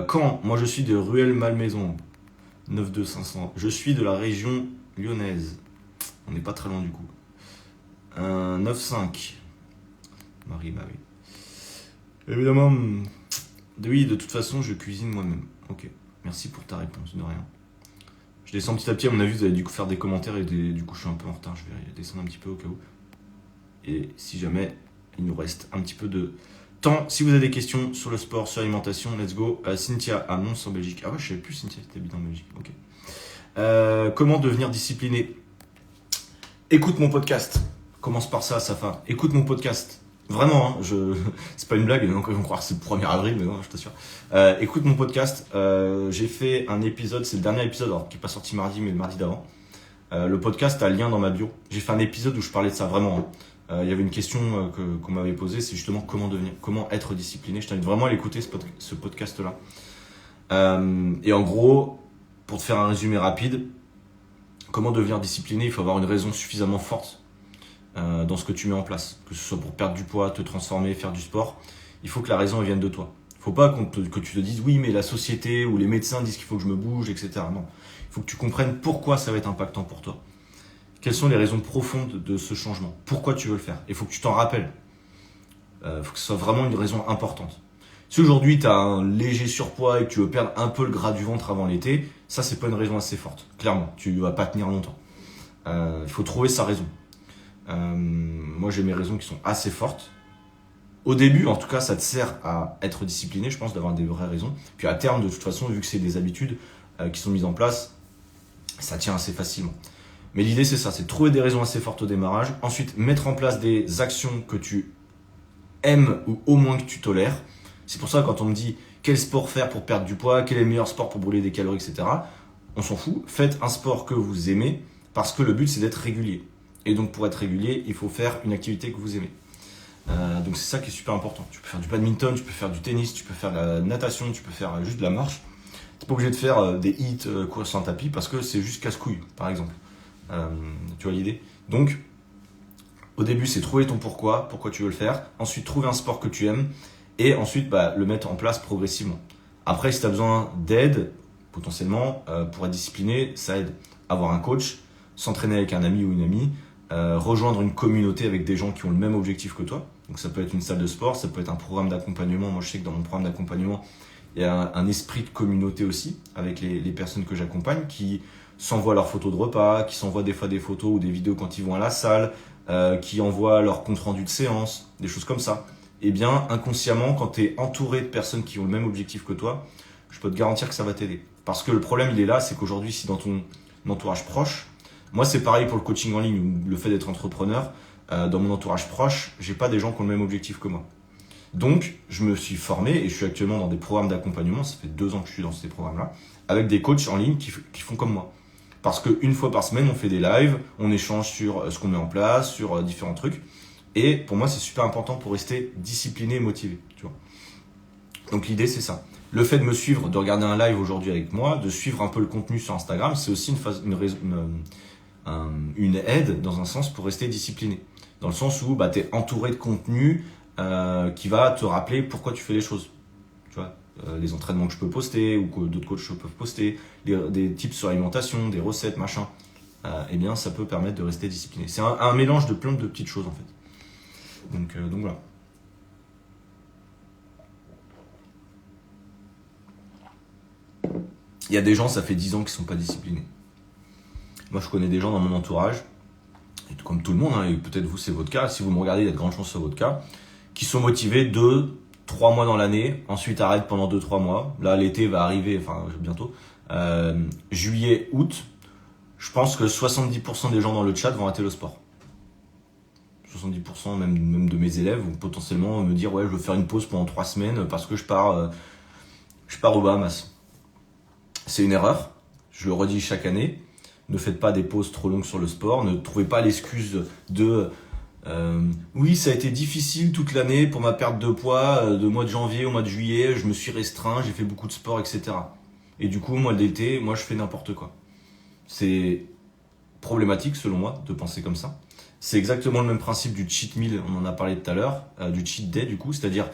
Quand moi je suis de Ruelle-Malmaison, 92500. Je suis de la région lyonnaise. On n'est pas très loin du coup. 9-5. Marie, bah oui. Évidemment, oui, de toute façon, je cuisine moi-même. Ok, merci pour ta réponse, de rien. Je descends petit à petit, à mon avis, vous allez du coup faire des commentaires et du coup, je suis un peu en retard. Je vais descendre un petit peu au cas où. Et si jamais il nous reste un petit peu de temps, si vous avez des questions sur le sport, sur l'alimentation, let's go. Cynthia à Mons en Belgique. Ah ouais, je savais plus, Cynthia, tu habites en Belgique. Ok. Comment devenir discipliné? Écoute mon podcast. Commence par ça, Safa. Écoute mon podcast. Vraiment, hein, c'est pas une blague, donc ils vont croire que c'est le 1er avril, mais non, je t'assure. Écoute mon podcast. J'ai fait un épisode, c'est le dernier épisode, alors, qui n'est pas sorti mardi, mais le mardi d'avant. Le podcast a le lien dans ma bio. J'ai fait un épisode où je parlais de ça vraiment. Hein. Il y avait une question qu'on m'avait posée, c'est justement comment être discipliné. Je t'invite vraiment à l'écouter, ce podcast-là. Et en gros, pour te faire un résumé rapide, comment devenir discipliné, il faut avoir une raison suffisamment forte dans ce que tu mets en place. Que ce soit pour perdre du poids, te transformer, faire du sport, il faut que la raison vienne de toi. Il ne faut pas que tu te dises oui, mais la société ou les médecins disent qu'il faut que je me bouge, etc. Non. Il faut que tu comprennes pourquoi ça va être impactant pour toi. Quelles sont les raisons profondes de ce changement? Pourquoi tu veux le faire? Il faut que tu t'en rappelles. Il faut que ce soit vraiment une raison importante. Si aujourd'hui tu as un léger surpoids et que tu veux perdre un peu le gras du ventre avant l'été, ça c'est pas une raison assez forte. Clairement, tu vas pas tenir longtemps. Il faut trouver sa raison. Moi j'ai mes raisons qui sont assez fortes. Au début, en tout cas, ça te sert à être discipliné, je pense, d'avoir des vraies raisons. Puis à terme, de toute façon, vu que c'est des habitudes qui sont mises en place, ça tient assez facilement. Mais l'idée, c'est ça, c'est de trouver des raisons assez fortes au démarrage. Ensuite, mettre en place des actions que tu aimes ou au moins que tu tolères. C'est pour ça, quand on me dit quel sport faire pour perdre du poids, quel est le meilleur sport pour brûler des calories, etc., on s'en fout. Faites un sport que vous aimez parce que le but, c'est d'être régulier. Et donc, pour être régulier, il faut faire une activité que vous aimez. Donc c'est ça qui est super important. Tu peux faire du badminton, tu peux faire du tennis, tu peux faire de la natation, tu peux faire juste de la marche. Tu n'es pas obligé de faire des hits, courses en tapis, parce que c'est juste casse-couille, par exemple. Tu vois l'idée? Donc, au début, c'est trouver ton pourquoi tu veux le faire. Ensuite, trouver un sport que tu aimes. Et ensuite, le mettre en place progressivement. Après, si tu as besoin d'aide, potentiellement, pour être discipliné, ça aide. Avoir un coach, s'entraîner avec un ami ou une amie, rejoindre une communauté avec des gens qui ont le même objectif que toi. Donc ça peut être une salle de sport, ça peut être un programme d'accompagnement. Moi je sais que dans mon programme d'accompagnement, il y a un esprit de communauté aussi avec les personnes que j'accompagne qui s'envoient leurs photos de repas, qui s'envoient des fois des photos ou des vidéos quand ils vont à la salle, qui envoient leur compte rendu de séance, des choses comme ça. Et bien inconsciemment, quand tu es entouré de personnes qui ont le même objectif que toi, je peux te garantir que ça va t'aider. Parce que le problème il est là, c'est qu'aujourd'hui si dans ton entourage proche, moi, c'est pareil pour le coaching en ligne ou le fait d'être entrepreneur. Dans mon entourage proche, j'ai pas des gens qui ont le même objectif que moi. Donc, je me suis formé et je suis actuellement dans des programmes d'accompagnement. Ça fait 2 ans que je suis dans ces programmes-là, avec des coachs en ligne qui font comme moi. Parce qu'une fois par semaine, on fait des lives, on échange sur ce qu'on met en place, sur différents trucs. Et pour moi, c'est super important pour rester discipliné et motivé. Tu vois. Donc, l'idée, c'est ça. Le fait de me suivre, de regarder un live aujourd'hui avec moi, de suivre un peu le contenu sur Instagram, c'est aussi une aide dans un sens pour rester discipliné. Dans le sens où tu es entouré de contenu qui va te rappeler pourquoi tu fais les choses. Tu vois, les entraînements que je peux poster ou que d'autres coachs peuvent poster, des tips sur l'alimentation, des recettes, machin. Eh bien, ça peut permettre de rester discipliné. C'est un mélange de plein de petites choses en fait. Donc voilà. Il y a des gens, ça fait 10 ans qu'ils ne sont pas disciplinés. Moi, je connais des gens dans mon entourage, et comme tout le monde, hein, et peut-être vous, c'est votre cas, si vous me regardez, il y a de grandes chances que c'est votre cas, qui sont motivés 2-3 mois dans l'année, ensuite arrêtent pendant 2-3 mois. Là, l'été va arriver, enfin, bientôt. Juillet, août, je pense que 70% des gens dans le chat vont arrêter le sport. 70% même de mes élèves vont potentiellement me dire « Ouais, je veux faire une pause pendant 3 semaines parce que je pars aux Bahamas. » C'est une erreur, je le redis chaque année. Ne faites pas des pauses trop longues sur le sport. Ne trouvez pas l'excuse de oui, ça a été difficile toute l'année pour ma perte de poids, de mois de janvier au mois de juillet, je me suis restreint, j'ai fait beaucoup de sport, etc. Et du coup, moi, l'été, je fais n'importe quoi. C'est problématique, selon moi, de penser comme ça. C'est exactement le même principe du cheat meal, on en a parlé tout à l'heure, du cheat day, du coup. C'est-à-dire,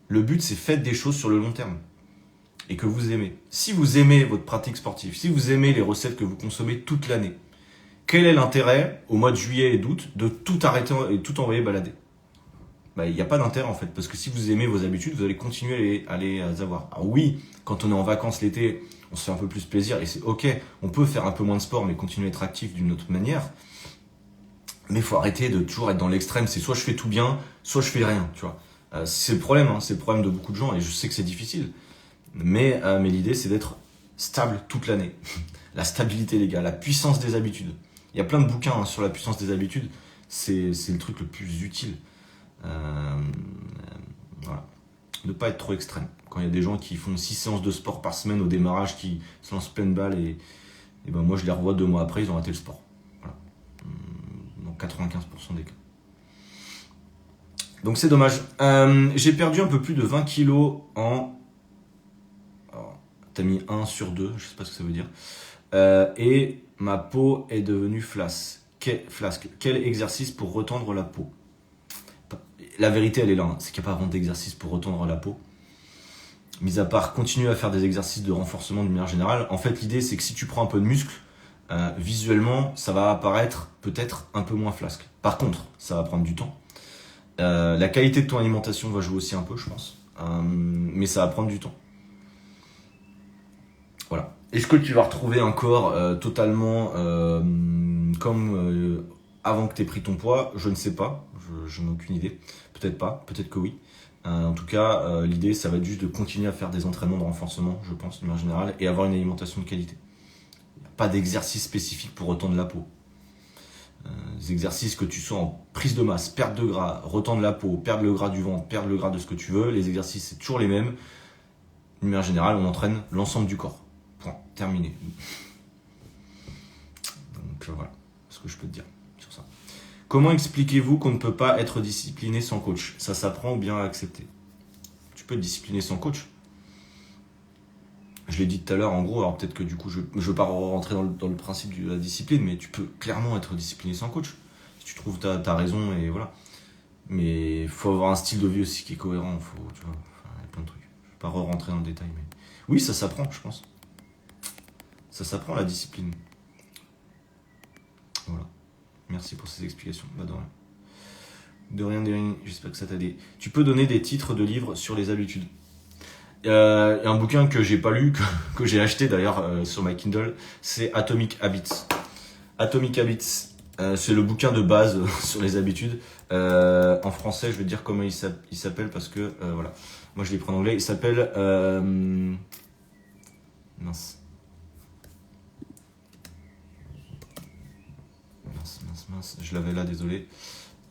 le but, c'est faites des choses sur le long terme. Et que vous aimez. Si vous aimez votre pratique sportive, si vous aimez les recettes que vous consommez toute l'année, quel est l'intérêt au mois de juillet et d'août de tout arrêter et tout envoyer balader? Il n'y a pas d'intérêt en fait, parce que si vous aimez vos habitudes, vous allez continuer à les avoir. Alors oui, quand on est en vacances l'été, on se fait un peu plus plaisir et c'est ok, on peut faire un peu moins de sport mais continuer à être actif d'une autre manière. Mais il faut arrêter de toujours être dans l'extrême, c'est soit je fais tout bien, soit je fais rien, tu vois. C'est le problème, c'est le problème de beaucoup de gens et je sais que c'est difficile. Mais l'idée c'est d'être stable toute l'année. La stabilité les gars, la puissance des habitudes. Il y a plein de bouquins sur la puissance des habitudes, c'est le truc le plus utile. Voilà. Ne pas être trop extrême. Quand il y a des gens qui font 6 séances de sport par semaine au démarrage, qui se lancent pleine balle et ben moi je les revois 2 mois après, ils ont raté le sport. Voilà. Dans 95% des cas. Donc c'est dommage. J'ai perdu un peu plus de 20 kilos en... Alors, t'as mis 1 sur 2, je sais pas ce que ça veut dire. Et ma peau est devenue flasque. Quel exercice pour retendre la peau? La vérité, elle est là, c'est qu'il n'y a pas vraiment d'exercice pour retendre la peau. Mis à part continuer à faire des exercices de renforcement de manière générale. En fait, l'idée, c'est que si tu prends un peu de muscle, visuellement, ça va apparaître peut-être un peu moins flasque. Par contre, ça va prendre du temps. La qualité de ton alimentation va jouer aussi un peu, je pense. Mais ça va prendre du temps. Voilà. Est-ce que tu vas retrouver un corps totalement comme avant que tu aies pris ton poids? Je ne sais pas. Je n'ai aucune idée. Peut-être pas. Peut-être que oui. En tout cas, l'idée, ça va être juste de continuer à faire des entraînements de renforcement, je pense, de manière générale, et avoir une alimentation de qualité. Pas d'exercice spécifique pour retendre la peau. Des exercices que tu sois en prise de masse, perte de gras, retendre la peau, perdre le gras du ventre, perdre le gras de ce que tu veux. Les exercices, c'est toujours les mêmes. De manière générale, on entraîne l'ensemble du corps. Point. Terminé. Donc voilà ce que je peux te dire sur ça. Comment expliquez-vous qu'on ne peut pas être discipliné sans coach? Ça s'apprend ou bien accepter? Tu peux être discipliné sans coach. Je l'ai dit tout à l'heure, en gros, alors peut-être que du coup, je ne veux pas rentrer dans le principe de la discipline, mais tu peux clairement être discipliné sans coach. Si tu trouves ta raison, et voilà. Mais il faut avoir un style de vie aussi qui est cohérent. Tu vois, il y a plein de trucs. Je ne vais pas rentrer dans le détail, mais oui, ça s'apprend, je pense. Ça s'apprend, la discipline. Voilà. Merci pour ces explications. Bah, de rien. De rien, j'espère que ça t'a aidé. Tu peux donner des titres de livres sur les habitudes. Il y a un bouquin que j'ai pas lu, que j'ai acheté d'ailleurs sur ma Kindle, c'est Atomic Habits. Atomic Habits, c'est le bouquin de base sur les habitudes. En français, je vais te dire comment il s'appelle parce que voilà, moi je l'ai pris en anglais. Il s'appelle mince, je l'avais là, désolé.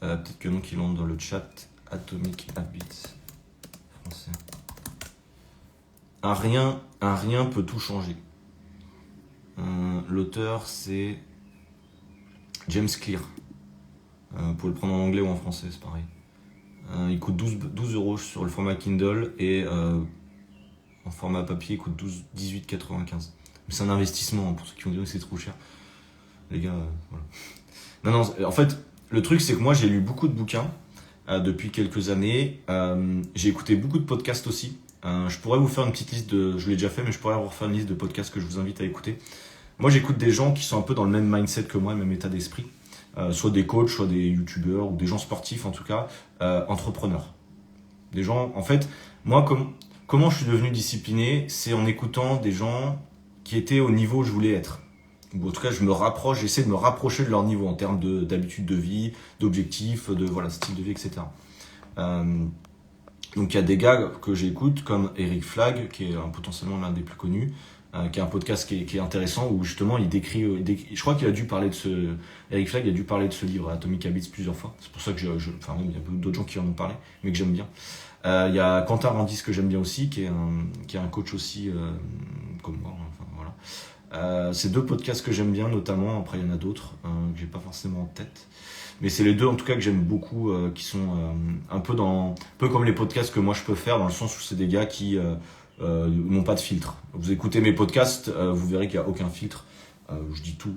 Peut-être que non, qu'ils l'ont dans le chat. Atomic Habits français. Un rien peut tout changer. L'auteur, c'est James Clear. Vous pouvez le prendre en anglais ou en français, c'est pareil. Il coûte 12 euros sur le format Kindle et en format papier, il coûte 18,95. Mais c'est un investissement, pour ceux qui vont dire que c'est trop cher. Les gars, voilà. Non, en fait, le truc, c'est que moi, j'ai lu beaucoup de bouquins depuis quelques années. J'ai écouté beaucoup de podcasts aussi. Je pourrais vous faire une petite liste je l'ai déjà fait, mais je pourrais vous refaire une liste de podcasts que je vous invite à écouter. Moi, j'écoute des gens qui sont un peu dans le même mindset que moi, le même état d'esprit. Soit des coachs, soit des youtubeurs, ou des gens sportifs en tout cas, entrepreneurs. Des gens, en fait, moi, comment je suis devenu discipliné, c'est en écoutant des gens qui étaient au niveau où je voulais être. Ou en tout cas, j'essaie de me rapprocher de leur niveau en termes d'habitude de vie, d'objectifs, de voilà, style de vie, etc. Donc il y a des gars que j'écoute comme Eric Flagg, qui est potentiellement l'un des plus connus, qui a un podcast qui est intéressant où justement il décrit, je crois qu'il a dû parler de Eric Flagg a dû parler de ce livre Atomic Habits plusieurs fois. C'est pour ça que il y a d'autres gens qui en ont parlé, mais que j'aime bien. Il y a Quentin Randis que j'aime bien aussi, qui est un coach aussi comme moi. Enfin voilà. C'est 2 podcasts que j'aime bien notamment. Après il y en a d'autres que j'ai pas forcément en tête. Mais c'est les 2 en tout cas que j'aime beaucoup, qui sont un peu comme les podcasts que moi je peux faire, dans le sens où c'est des gars qui n'ont pas de filtre. Vous écoutez mes podcasts, vous verrez qu'il n'y a aucun filtre. Je dis tout.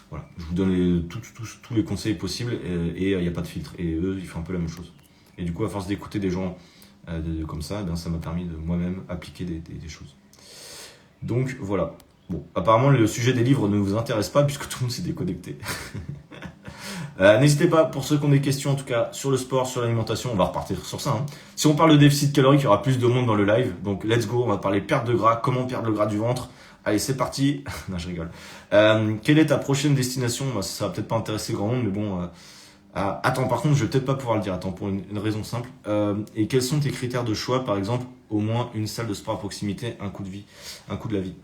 Voilà. Je vous donne tous les conseils possibles et il n'y a pas de filtre. Et eux, ils font un peu la même chose. Et du coup, à force d'écouter des gens comme ça, ça m'a permis de moi-même appliquer des choses. Donc voilà. Bon, apparemment le sujet des livres ne vous intéresse pas puisque tout le monde s'est déconnecté. N'hésitez pas, pour ceux qui ont des questions en tout cas sur le sport, sur l'alimentation, on va repartir sur ça. Hein. Si on parle de déficit calorique, il y aura plus de monde dans le live. Donc let's go, on va parler perte de gras, comment perdre le gras du ventre. Allez, c'est parti. Non, je rigole. Quelle est ta prochaine destination? Bah, ça va peut-être pas intéresser grand monde, mais bon... attends, par contre, je vais peut-être pas pouvoir le dire. Attends, pour une raison simple. Et quels sont tes critères de choix? Par exemple, au moins une salle de sport à proximité, un coût de la vie.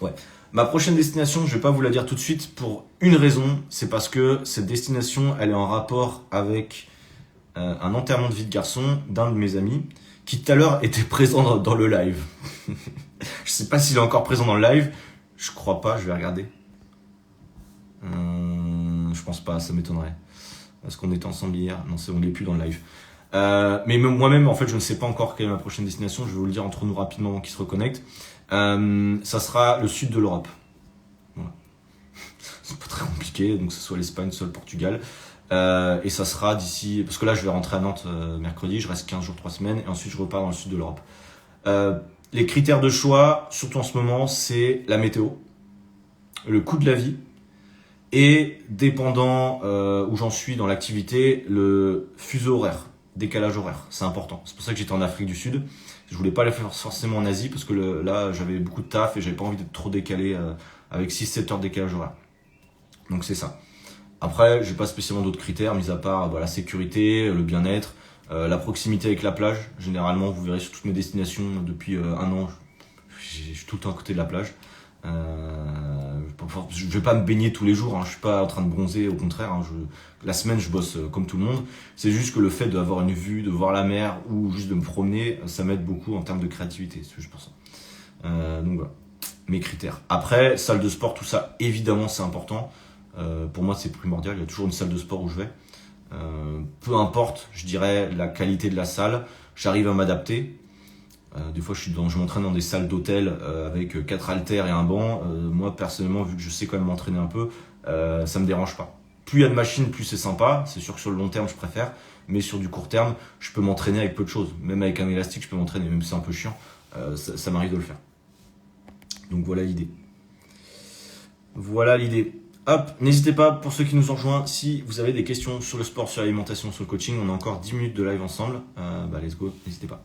Ouais. Ma prochaine destination, je vais pas vous la dire tout de suite pour une raison. C'est parce que cette destination, elle est en rapport avec un enterrement de vie de garçon d'un de mes amis qui tout à l'heure était présent dans le live. Je sais pas s'il est encore présent dans le live. Je crois pas, je vais regarder. Je pense pas, ça m'étonnerait. Parce qu'on était ensemble hier. Non, c'est on n'est plus dans le live. Mais moi-même, en fait, je ne sais pas encore quelle est ma prochaine destination. Je vais vous le dire entre nous rapidement avant qu'il se reconnecte. Ça sera le sud de l'Europe. Voilà. C'est pas très compliqué. Donc, ce soit l'Espagne, soit le Portugal. Et ça sera d'ici... Parce que là, je vais rentrer à Nantes mercredi. Je reste 15 jours, 3 semaines. Et ensuite, je repars dans le sud de l'Europe. Les critères de choix, surtout en ce moment, c'est la météo, le coût de la vie. Et dépendant où j'en suis dans l'activité, le fuseau horaire, décalage horaire, c'est important. C'est pour ça que j'étais en Afrique du Sud. Je voulais pas le faire forcément en Asie parce que là j'avais beaucoup de taf et j'avais pas envie d'être trop décalé avec 6-7 heures de décalage horaire. Donc c'est ça. Après, j'ai pas spécialement d'autres critères, mis à part la sécurité, le bien-être, la proximité avec la plage. Généralement, vous verrez sur toutes mes destinations depuis un an, je suis tout le temps à côté de la plage. Je vais pas me baigner tous les jours, hein. Je suis pas en train de bronzer, au contraire. Hein. La semaine, je bosse comme tout le monde. C'est juste que le fait d'avoir une vue, de voir la mer ou juste de me promener, ça m'aide beaucoup en termes de créativité. C'est juste pour ça. Donc voilà, mes critères. Après, salle de sport, tout ça, évidemment, c'est important. Pour moi, c'est primordial. Il y a toujours une salle de sport où je vais. Peu importe, je dirais, la qualité de la salle, j'arrive à m'adapter. Des fois, je m'entraîne dans des salles d'hôtel avec 4 haltères et un banc. Moi, personnellement, vu que je sais quand même m'entraîner un peu, ça me dérange pas. Plus il y a de machines, plus c'est sympa. C'est sûr que sur le long terme, je préfère. Mais sur du court terme, je peux m'entraîner avec peu de choses. Même avec un élastique, je peux m'entraîner. Même si c'est un peu chiant, ça m'arrive de le faire. Donc voilà l'idée. Voilà l'idée. Hop, n'hésitez pas, pour ceux qui nous ont rejoints, si vous avez des questions sur le sport, sur l'alimentation, sur le coaching, on a encore 10 minutes de live ensemble. Let's go, n'hésitez pas.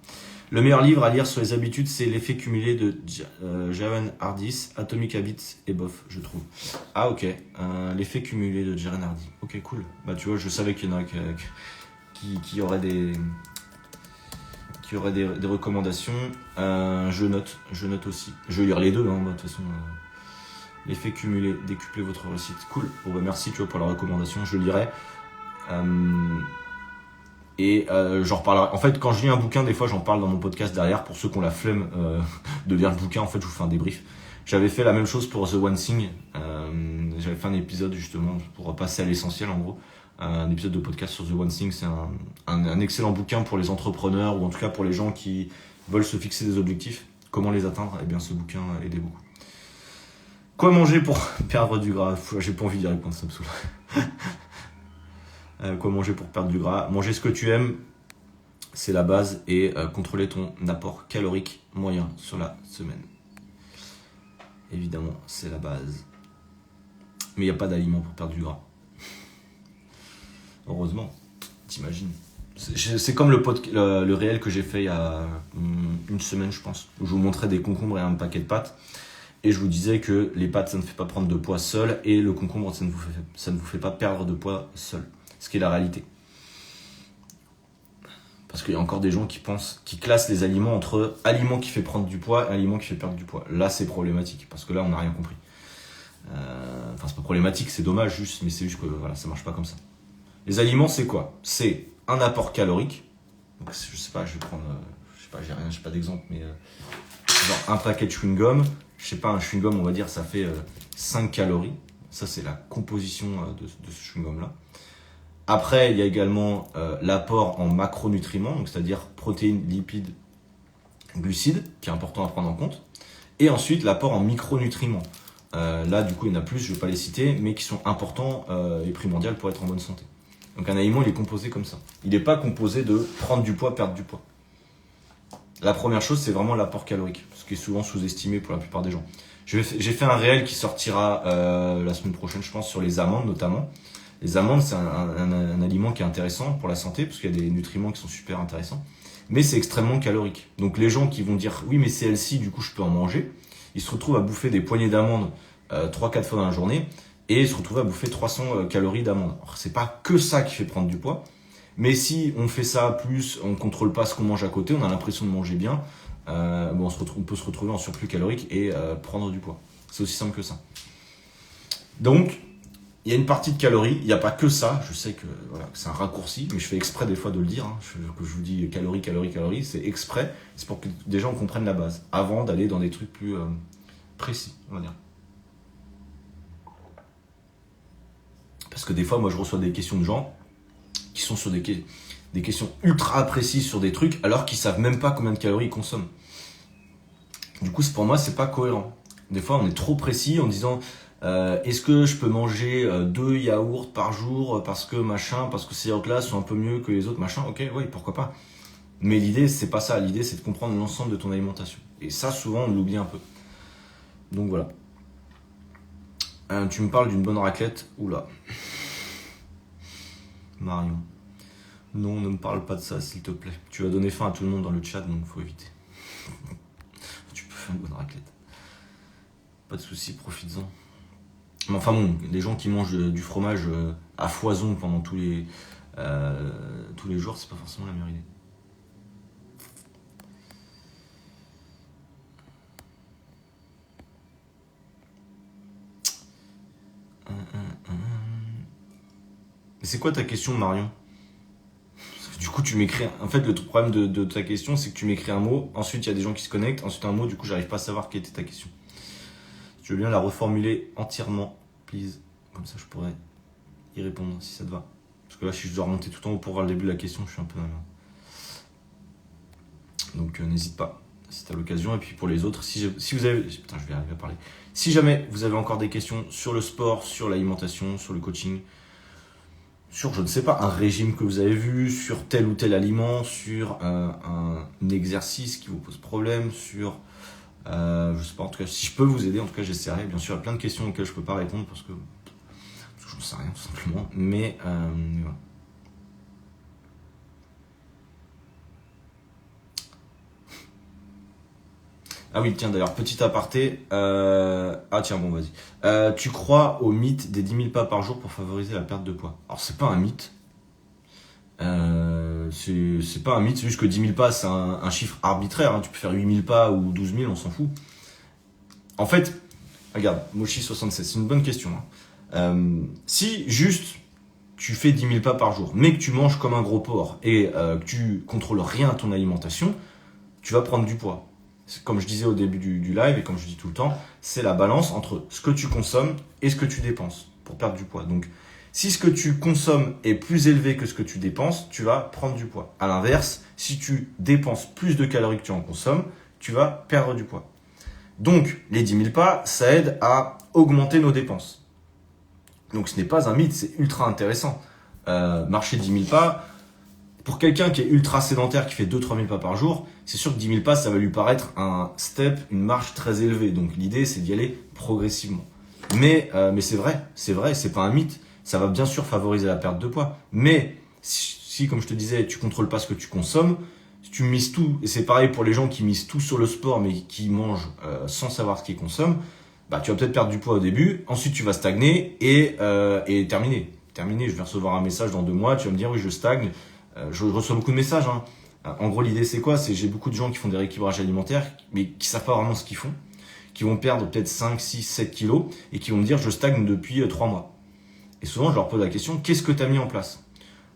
Le meilleur livre à lire sur les habitudes, c'est L'effet cumulé de Jaren Hardy, Atomic Habits et bof, je trouve. Ah ok, l'effet cumulé de Jaren Hardy. Ok, cool. Bah tu vois, je savais qu'il y en a qui auraient des recommandations. Je note aussi. Je vais lire les deux, hein, de toute façon. L'effet cumulé, décuplez votre réussite. Cool. Bon bah merci, tu vois, pour la recommandation, je le lirai. J'en reparlerai. En fait, quand je lis un bouquin, des fois, j'en parle dans mon podcast derrière. Pour ceux qui ont la flemme de lire le bouquin, en fait, je vous fais un débrief. J'avais fait la même chose pour The One Thing. J'avais fait un épisode, justement, pour passer à l'essentiel, en gros. Un épisode de podcast sur The One Thing. C'est un excellent bouquin pour les entrepreneurs, ou en tout cas pour les gens qui veulent se fixer des objectifs. Comment les atteindre? Eh bien, ce bouquin aidait beaucoup. Quoi manger pour perdre du gras? J'ai pas envie d'y répondre, ça me saoule. Quoi manger pour perdre du gras? Manger ce que tu aimes, c'est la base, et contrôler ton apport calorique moyen sur la semaine. Évidemment, c'est la base. Mais il n'y a pas d'aliment pour perdre du gras. Heureusement, t'imagines. C'est comme le réel que j'ai fait il y a une semaine, je pense, où je vous montrais des concombres et un paquet de pâtes. Et je vous disais que les pâtes, ça ne fait pas prendre de poids seul, et le concombre, ça ne vous fait pas perdre de poids seul. Ce qui est la réalité. Parce qu'il y a encore des gens qui classent les aliments entre aliment qui fait prendre du poids et aliment qui fait perdre du poids. Là, c'est problématique, parce que là, on n'a rien compris. C'est pas problématique, c'est dommage, juste, mais c'est juste que voilà, ça marche pas comme ça. Les aliments, c'est quoi? C'est un apport calorique. Donc, je sais pas, je vais prendre, j'ai pas d'exemple, mais genre un paquet de chewing-gum. Je sais pas, un chewing-gum, on va dire, ça fait 5 calories. Ça, c'est la composition de ce chewing-gum-là. Après, il y a également l'apport en macronutriments, donc c'est-à-dire protéines, lipides, glucides, qui est important à prendre en compte. Et ensuite, l'apport en micronutriments. Là, du coup, il y en a plus, je ne vais pas les citer, mais qui sont importants et primordiaux pour être en bonne santé. Donc un aliment, il est composé comme ça. Il n'est pas composé de prendre du poids, perdre du poids. La première chose, c'est vraiment l'apport calorique, ce qui est souvent sous-estimé pour la plupart des gens. J'ai fait un réel qui sortira la semaine prochaine, je pense, sur les amandes notamment. Les amandes, c'est un aliment qui est intéressant pour la santé, parce qu'il y a des nutriments qui sont super intéressants. Mais c'est extrêmement calorique. Donc les gens qui vont dire, oui, mais c'est healthy, du coup, je peux en manger, ils se retrouvent à bouffer des poignées d'amandes 3-4 fois dans la journée, et ils se retrouvent à bouffer 300 calories d'amandes. Alors, c'est pas que ça qui fait prendre du poids, mais si on fait ça plus, on contrôle pas ce qu'on mange à côté, on a l'impression de manger bien, on peut se retrouver en surplus calorique et prendre du poids. C'est aussi simple que ça. Donc, il y a une partie de calories, il n'y a pas que ça, je sais que, voilà, que c'est un raccourci, mais je fais exprès des fois de le dire, hein, que je vous dis calories, calories, calories, c'est exprès, c'est pour que des gens comprennent la base, avant d'aller dans des trucs plus précis, on va dire. Parce que des fois, moi je reçois des questions de gens qui sont sur des questions ultra précises sur des trucs, alors qu'ils savent même pas combien de calories ils consomment. Du coup, pour moi, c'est pas cohérent. Des fois, on est trop précis en disant est-ce que je peux manger 2 yaourts par jour parce que machin, parce que ces yaourts-là sont un peu mieux que les autres, machin, ok, oui, pourquoi pas. Mais l'idée, c'est pas ça. L'idée, c'est de comprendre l'ensemble de ton alimentation. Et ça, souvent, on l'oublie un peu. Donc voilà. Tu me parles d'une bonne raclette. Oula. Marion. Non, ne me parle pas de ça, s'il te plaît. Tu vas donner faim à tout le monde dans le chat, donc faut éviter. Tu peux faire une bonne raclette. Pas de soucis, profites-en. Mais enfin bon, les gens qui mangent du fromage à foison pendant tous les jours, c'est pas forcément la meilleure idée. Mais c'est quoi ta question, Marion? Du coup, tu m'écris. En fait, le problème de ta question, c'est que tu m'écris un mot, ensuite il y a des gens qui se connectent, ensuite un mot, du coup, j'arrive pas à savoir quelle était ta question. Si tu veux bien la reformuler entièrement, please. Comme ça, je pourrais y répondre si ça te va. Parce que là, si je dois remonter tout en haut pour voir le début de la question, je suis un peu dans la merde. Donc, n'hésite pas, si tu as l'occasion. Et puis pour les autres, si vous avez. Putain, je vais arriver à parler. Si jamais vous avez encore des questions sur le sport, sur l'alimentation, sur le coaching, sur, je ne sais pas, un régime que vous avez vu, sur tel ou tel aliment, sur un exercice qui vous pose problème, sur, je sais pas, en tout cas, si je peux vous aider, en tout cas, j'essaierai. Bien sûr, il y a plein de questions auxquelles je peux pas répondre parce que je ne sais rien, tout simplement. Mais voilà. Ah oui, tiens, d'ailleurs, petit aparté. Ah tiens, bon, vas-y. Tu crois au mythe des 10 000 pas par jour pour favoriser la perte de poids? Alors, c'est pas un mythe. C'est pas un mythe, c'est juste que 10 000 pas, c'est un chiffre arbitraire. Hein. Tu peux faire 8 000 pas ou 12 000, on s'en fout. En fait, regarde, Moshi67, c'est une bonne question. Hein. Si juste tu fais 10 000 pas par jour, mais que tu manges comme un gros porc et que tu contrôles rien à ton alimentation, tu vas prendre du poids. Comme je disais au début du live et comme je dis tout le temps, c'est la balance entre ce que tu consommes et ce que tu dépenses pour perdre du poids. Donc, si ce que tu consommes est plus élevé que ce que tu dépenses, tu vas prendre du poids. À l'inverse, si tu dépenses plus de calories que tu en consommes, tu vas perdre du poids. Donc, les 10 000 pas, ça aide à augmenter nos dépenses. Donc, ce n'est pas un mythe, c'est ultra intéressant. Marcher 10 000 pas, pour quelqu'un qui est ultra sédentaire, qui fait 2-3 000 pas par jour, c'est sûr que 10 000 pas, ça va lui paraître un step, une marche très élevée. Donc l'idée, c'est d'y aller progressivement. Mais c'est vrai, c'est pas un mythe. Ça va bien sûr favoriser la perte de poids. Mais si, comme je te disais, tu contrôles pas ce que tu consommes, si tu mises tout, et c'est pareil pour les gens qui misent tout sur le sport, mais qui mangent sans savoir ce qu'ils consomment, bah tu vas peut-être perdre du poids au début, ensuite tu vas stagner et terminer. Je vais recevoir un message dans 2 mois, tu vas me dire oui, je stagne. Je reçois beaucoup de messages. Hein. En gros, l'idée, c'est quoi? C'est j'ai beaucoup de gens qui font des rééquilibrages alimentaires, mais qui savent pas vraiment ce qu'ils font, qui vont perdre peut-être 5, 6, 7 kilos, et qui vont me dire je stagne depuis 3 mois. Et souvent, je leur pose la question, qu'est-ce que tu as mis en place?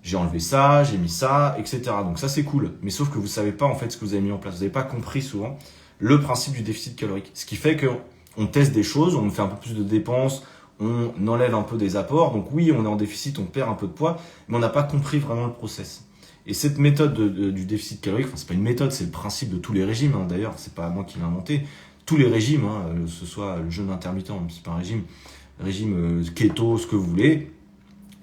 J'ai enlevé ça, j'ai mis ça, etc. Donc ça, c'est cool. Mais sauf que vous savez pas en fait ce que vous avez mis en place. Vous n'avez pas compris souvent le principe du déficit calorique. Ce qui fait qu'on teste des choses, on fait un peu plus de dépenses, on enlève un peu des apports. Donc oui, on est en déficit, on perd un peu de poids, mais on n'a pas compris vraiment le process. Et cette méthode du déficit calorique, enfin c'est pas une méthode, c'est le principe de tous les régimes. Hein, d'ailleurs, c'est pas moi qui l'ai inventé. Tous les régimes, hein, que ce soit le jeûne intermittent, même si c'est pas un régime keto, ce que vous voulez,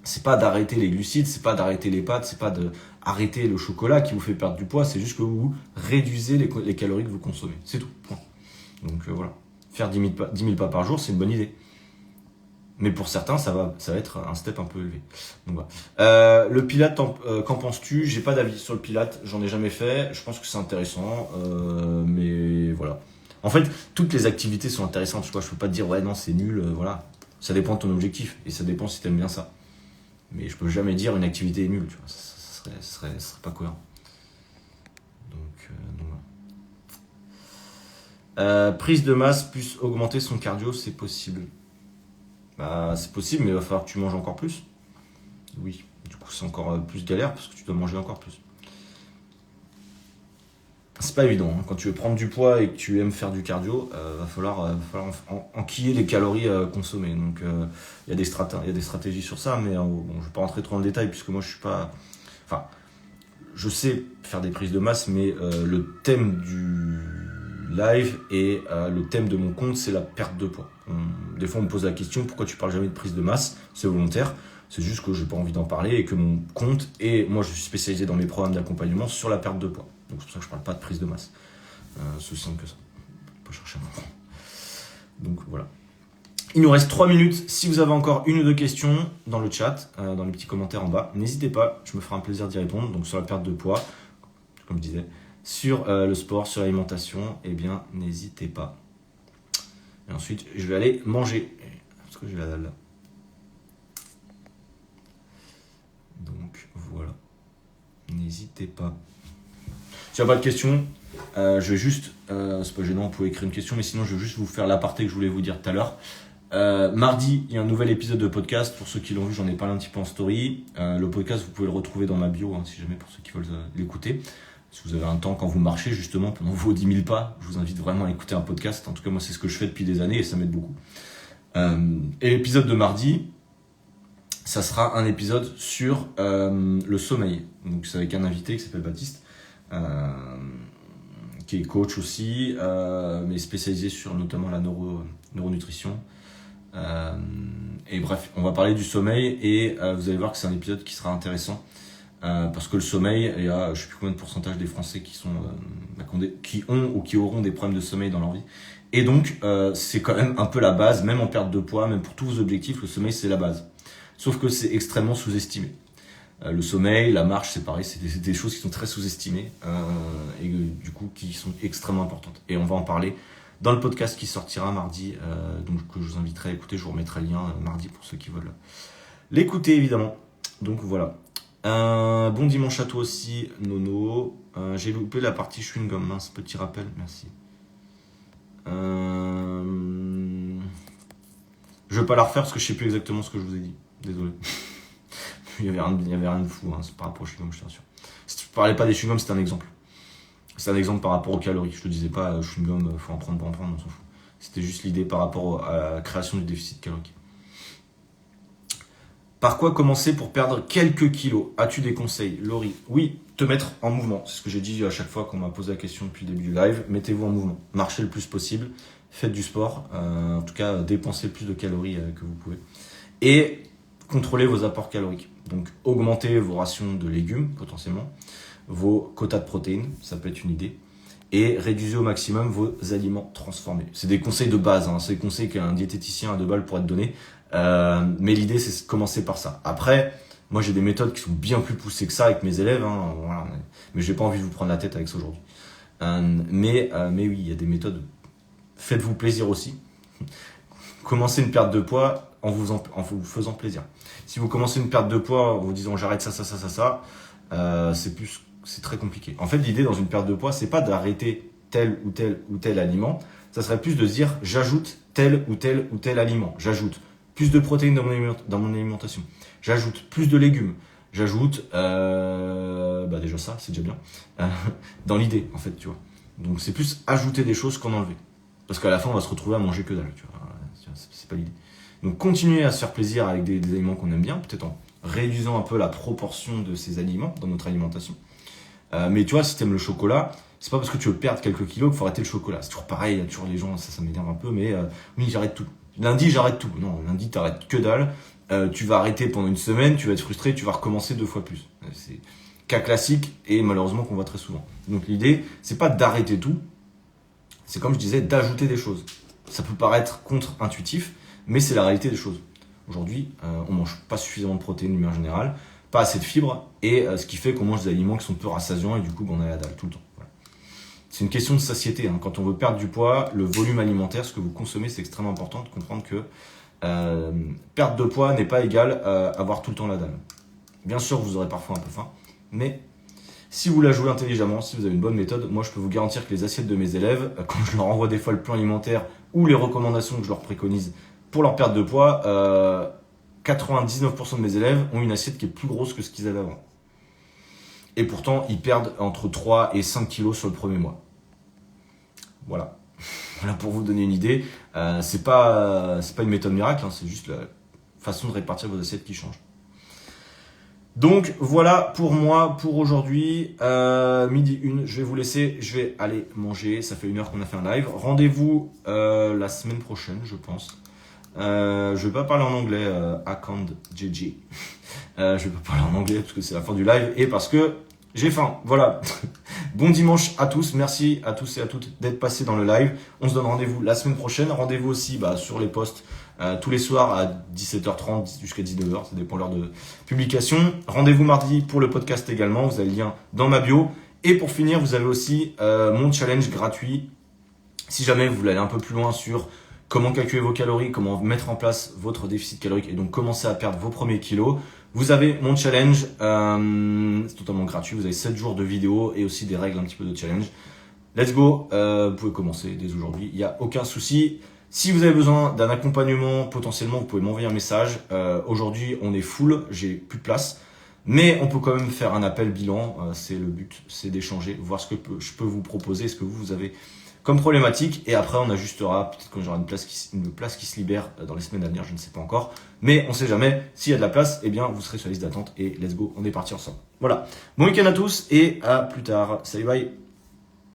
c'est pas d'arrêter les glucides, c'est pas d'arrêter les pâtes, c'est pas d'arrêter le chocolat qui vous fait perdre du poids, c'est juste que vous réduisez les calories que vous consommez. C'est tout. Point. Donc voilà. faire 10 000 pas par jour, c'est une bonne idée. Mais pour certains, ça va être un step un peu élevé. Donc voilà. Le Pilates, qu'en penses-tu? J'ai pas d'avis sur le Pilates, j'en ai jamais fait. Je pense que c'est intéressant, mais voilà. En fait, toutes les activités sont intéressantes. Je peux pas te dire ouais non c'est nul, voilà. Ça dépend de ton objectif et ça dépend si t'aimes bien ça. Mais je peux jamais dire une activité est nulle, tu vois. Ça serait pas cohérent. Donc voilà. Prise de masse plus augmenter son cardio, c'est possible. Bah, c'est possible, mais il va falloir que tu manges encore plus. Oui, du coup, c'est encore plus galère parce que tu dois manger encore plus. C'est pas évident, hein. Quand tu veux prendre du poids et que tu aimes faire du cardio, va falloir enquiller les calories consommées. Donc, il y a des stratégies sur ça, mais bon, je vais pas rentrer trop dans le détail puisque moi, je suis pas. Enfin, je sais faire des prises de masse, mais le thème du live et le thème de mon compte, c'est la perte de poids. Des fois, on me pose la question pourquoi tu parles jamais de prise de masse? C'est volontaire. C'est juste que j'ai pas envie d'en parler et que mon compte, et moi je suis spécialisé dans mes programmes d'accompagnement sur la perte de poids. Donc c'est pour ça que je parle pas de prise de masse. C'est aussi simple que ça. Pas chercher un moment. Donc voilà. Il nous reste 3 minutes. Si vous avez encore une ou deux questions dans le chat, dans les petits commentaires en bas, n'hésitez pas, je me ferai un plaisir d'y répondre. Donc sur la perte de poids, comme je disais, sur le sport, sur l'alimentation, eh bien n'hésitez pas. Et ensuite, je vais aller manger. Parce que j'ai la dalle là. Donc voilà. N'hésitez pas. S'il n'y a pas de questions, je vais juste. C'est pas gênant, vous pouvez écrire une question, mais sinon je vais juste vous faire l'aparté que je voulais vous dire tout à l'heure. Mardi, il y a un nouvel épisode de podcast. Pour ceux qui l'ont vu, j'en ai parlé un petit peu en story. Le podcast, vous pouvez le retrouver dans ma bio, hein, si jamais pour ceux qui veulent l'écouter. Si vous avez un temps quand vous marchez, justement, pendant vos 10 000 pas, je vous invite vraiment à écouter un podcast. En tout cas, moi, c'est ce que je fais depuis des années et ça m'aide beaucoup. Et l'épisode de mardi, ça sera un épisode sur le sommeil. Donc, c'est avec un invité qui s'appelle Baptiste, qui est coach aussi, mais spécialisé sur notamment la neuronutrition. Et bref, on va parler du sommeil et vous allez voir que c'est un épisode qui sera intéressant. Parce que le sommeil, il y a je sais plus combien de pourcentage des Français qui ont ou qui auront des problèmes de sommeil dans leur vie. Et donc, c'est quand même un peu la base, même en perte de poids, même pour tous vos objectifs, le sommeil c'est la base. Sauf que c'est extrêmement sous-estimé. Le sommeil, la marche, c'est pareil, c'est des choses qui sont très sous-estimées et du coup qui sont extrêmement importantes. Et on va en parler dans le podcast qui sortira mardi, donc que je vous inviterai à écouter. Je vous remettrai le lien mardi pour ceux qui veulent l'écouter évidemment. Donc voilà. Bon dimanche à toi aussi, Nono. J'ai loupé la partie chewing-gum, mince, petit rappel, merci. Je vais pas la refaire parce que je sais plus exactement ce que je vous ai dit. Désolé. il y avait rien de fou, hein, c'est par rapport au chewing-gum, je t'assure. Si tu parlais pas des chewing-gums, c'était un exemple. C'est un exemple par rapport aux calories. Je te disais pas chewing-gum, faut en prendre, pas en prendre, on s'en fout. C'était juste l'idée par rapport à la création du déficit calorique. Par quoi commencer pour perdre quelques kilos? As-tu des conseils, Laurie? Oui, te mettre en mouvement. C'est ce que j'ai dit à chaque fois qu'on m'a posé la question depuis le début du live. Mettez-vous en mouvement. Marchez le plus possible. Faites du sport. En tout cas, dépensez le plus de calories que vous pouvez. Et contrôlez vos apports caloriques. Donc, augmentez vos rations de légumes, potentiellement. Vos quotas de protéines, ça peut être une idée. Et réduisez au maximum vos aliments transformés. C'est des conseils de base, hein. C'est des conseils qu'un diététicien à 2 balles pourrait te donner. Mais l'idée, c'est de commencer par ça. Après, moi, j'ai des méthodes qui sont bien plus poussées que ça avec mes élèves, hein, voilà. Mais j'ai pas envie de vous prendre la tête avec ça aujourd'hui. Mais oui, il y a des méthodes. Faites-vous plaisir aussi. Commencez une perte de poids en vous faisant plaisir. Si vous commencez une perte de poids en vous disant j'arrête ça, c'est très compliqué. En fait, l'idée dans une perte de poids, c'est pas d'arrêter tel ou tel aliment. Ça serait plus de se dire j'ajoute tel ou tel aliment. J'ajoute plus de protéines dans mon alimentation. J'ajoute plus de légumes. J'ajoute, déjà ça, c'est déjà bien. Dans l'idée, en fait, tu vois. Donc c'est plus ajouter des choses qu'en enlever. Parce qu'à la fin, on va se retrouver à manger que dalle, tu vois. C'est pas l'idée. Donc continuez à se faire plaisir avec des aliments qu'on aime bien, peut-être en réduisant un peu la proportion de ces aliments dans notre alimentation. Mais tu vois, si t'aimes le chocolat, c'est pas parce que tu veux perdre quelques kilos qu'il faut arrêter le chocolat. C'est toujours pareil, il y a toujours les gens, ça m'énerve un peu, mais oui, j'arrête tout. Lundi, j'arrête tout. Non, lundi, t'arrêtes que dalle. Tu vas arrêter pendant une semaine, tu vas être frustré, tu vas recommencer 2 fois plus. C'est cas classique et malheureusement qu'on voit très souvent. Donc l'idée, c'est pas d'arrêter tout, c'est comme je disais, d'ajouter des choses. Ça peut paraître contre-intuitif, mais c'est la réalité des choses. Aujourd'hui, on mange pas suffisamment de protéines de manière générale, pas assez de fibres, et ce qui fait qu'on mange des aliments qui sont peu rassasiants et du coup on a la dalle tout le temps. Voilà. C'est une question de satiété. Hein. Quand on veut perdre du poids, le volume alimentaire, ce que vous consommez, c'est extrêmement important de comprendre que perte de poids n'est pas égal à avoir tout le temps la dalle. Bien sûr, vous aurez parfois un peu faim, mais si vous la jouez intelligemment, si vous avez une bonne méthode, moi je peux vous garantir que les assiettes de mes élèves, quand je leur envoie des fois le plan alimentaire ou les recommandations que je leur préconise pour leur perte de poids, 99% de mes élèves ont une assiette qui est plus grosse que ce qu'ils avaient avant. Et pourtant, ils perdent entre 3 et 5 kilos sur le premier mois. Voilà. Voilà pour vous donner une idée. C'est pas une méthode miracle, hein, c'est juste la façon de répartir vos assiettes qui change. Donc voilà pour moi pour aujourd'hui. Midi 1, je vais vous laisser. Je vais aller manger. Ça fait 1 heure qu'on a fait un live. Rendez-vous la semaine prochaine, je pense. Je vais pas parler en anglais, Akand JJ. Je vais pas parler en anglais parce que c'est la fin du live et parce que j'ai faim. Voilà. Bon dimanche à tous. Merci à tous et à toutes d'être passés dans le live. On se donne rendez-vous la semaine prochaine. Rendez-vous aussi sur les posts tous les soirs à 17h30 jusqu'à 19h. Ça dépend de l'heure de publication. Rendez-vous mardi pour le podcast également. Vous avez le lien dans ma bio. Et pour finir, vous avez aussi mon challenge gratuit. Si jamais vous voulez aller un peu plus loin sur comment calculer vos calories, comment mettre en place votre déficit calorique et donc commencer à perdre vos premiers kilos. Vous avez mon challenge, c'est totalement gratuit, vous avez 7 jours de vidéos et aussi des règles un petit peu de challenge. Let's go, vous pouvez commencer dès aujourd'hui, il n'y a aucun souci. Si vous avez besoin d'un accompagnement, potentiellement, vous pouvez m'envoyer un message. Aujourd'hui, on est full, j'ai plus de place. Mais on peut quand même faire un appel bilan, c'est le but, c'est d'échanger, voir ce que je peux vous proposer, ce que vous avez comme problématique, et après on ajustera, peut-être quand j'aurai une place qui se libère dans les semaines à venir, je ne sais pas encore, mais on sait jamais, s'il y a de la place, eh bien vous serez sur la liste d'attente, et let's go, on est parti ensemble. Voilà, bon week-end à tous, et à plus tard, salut bye.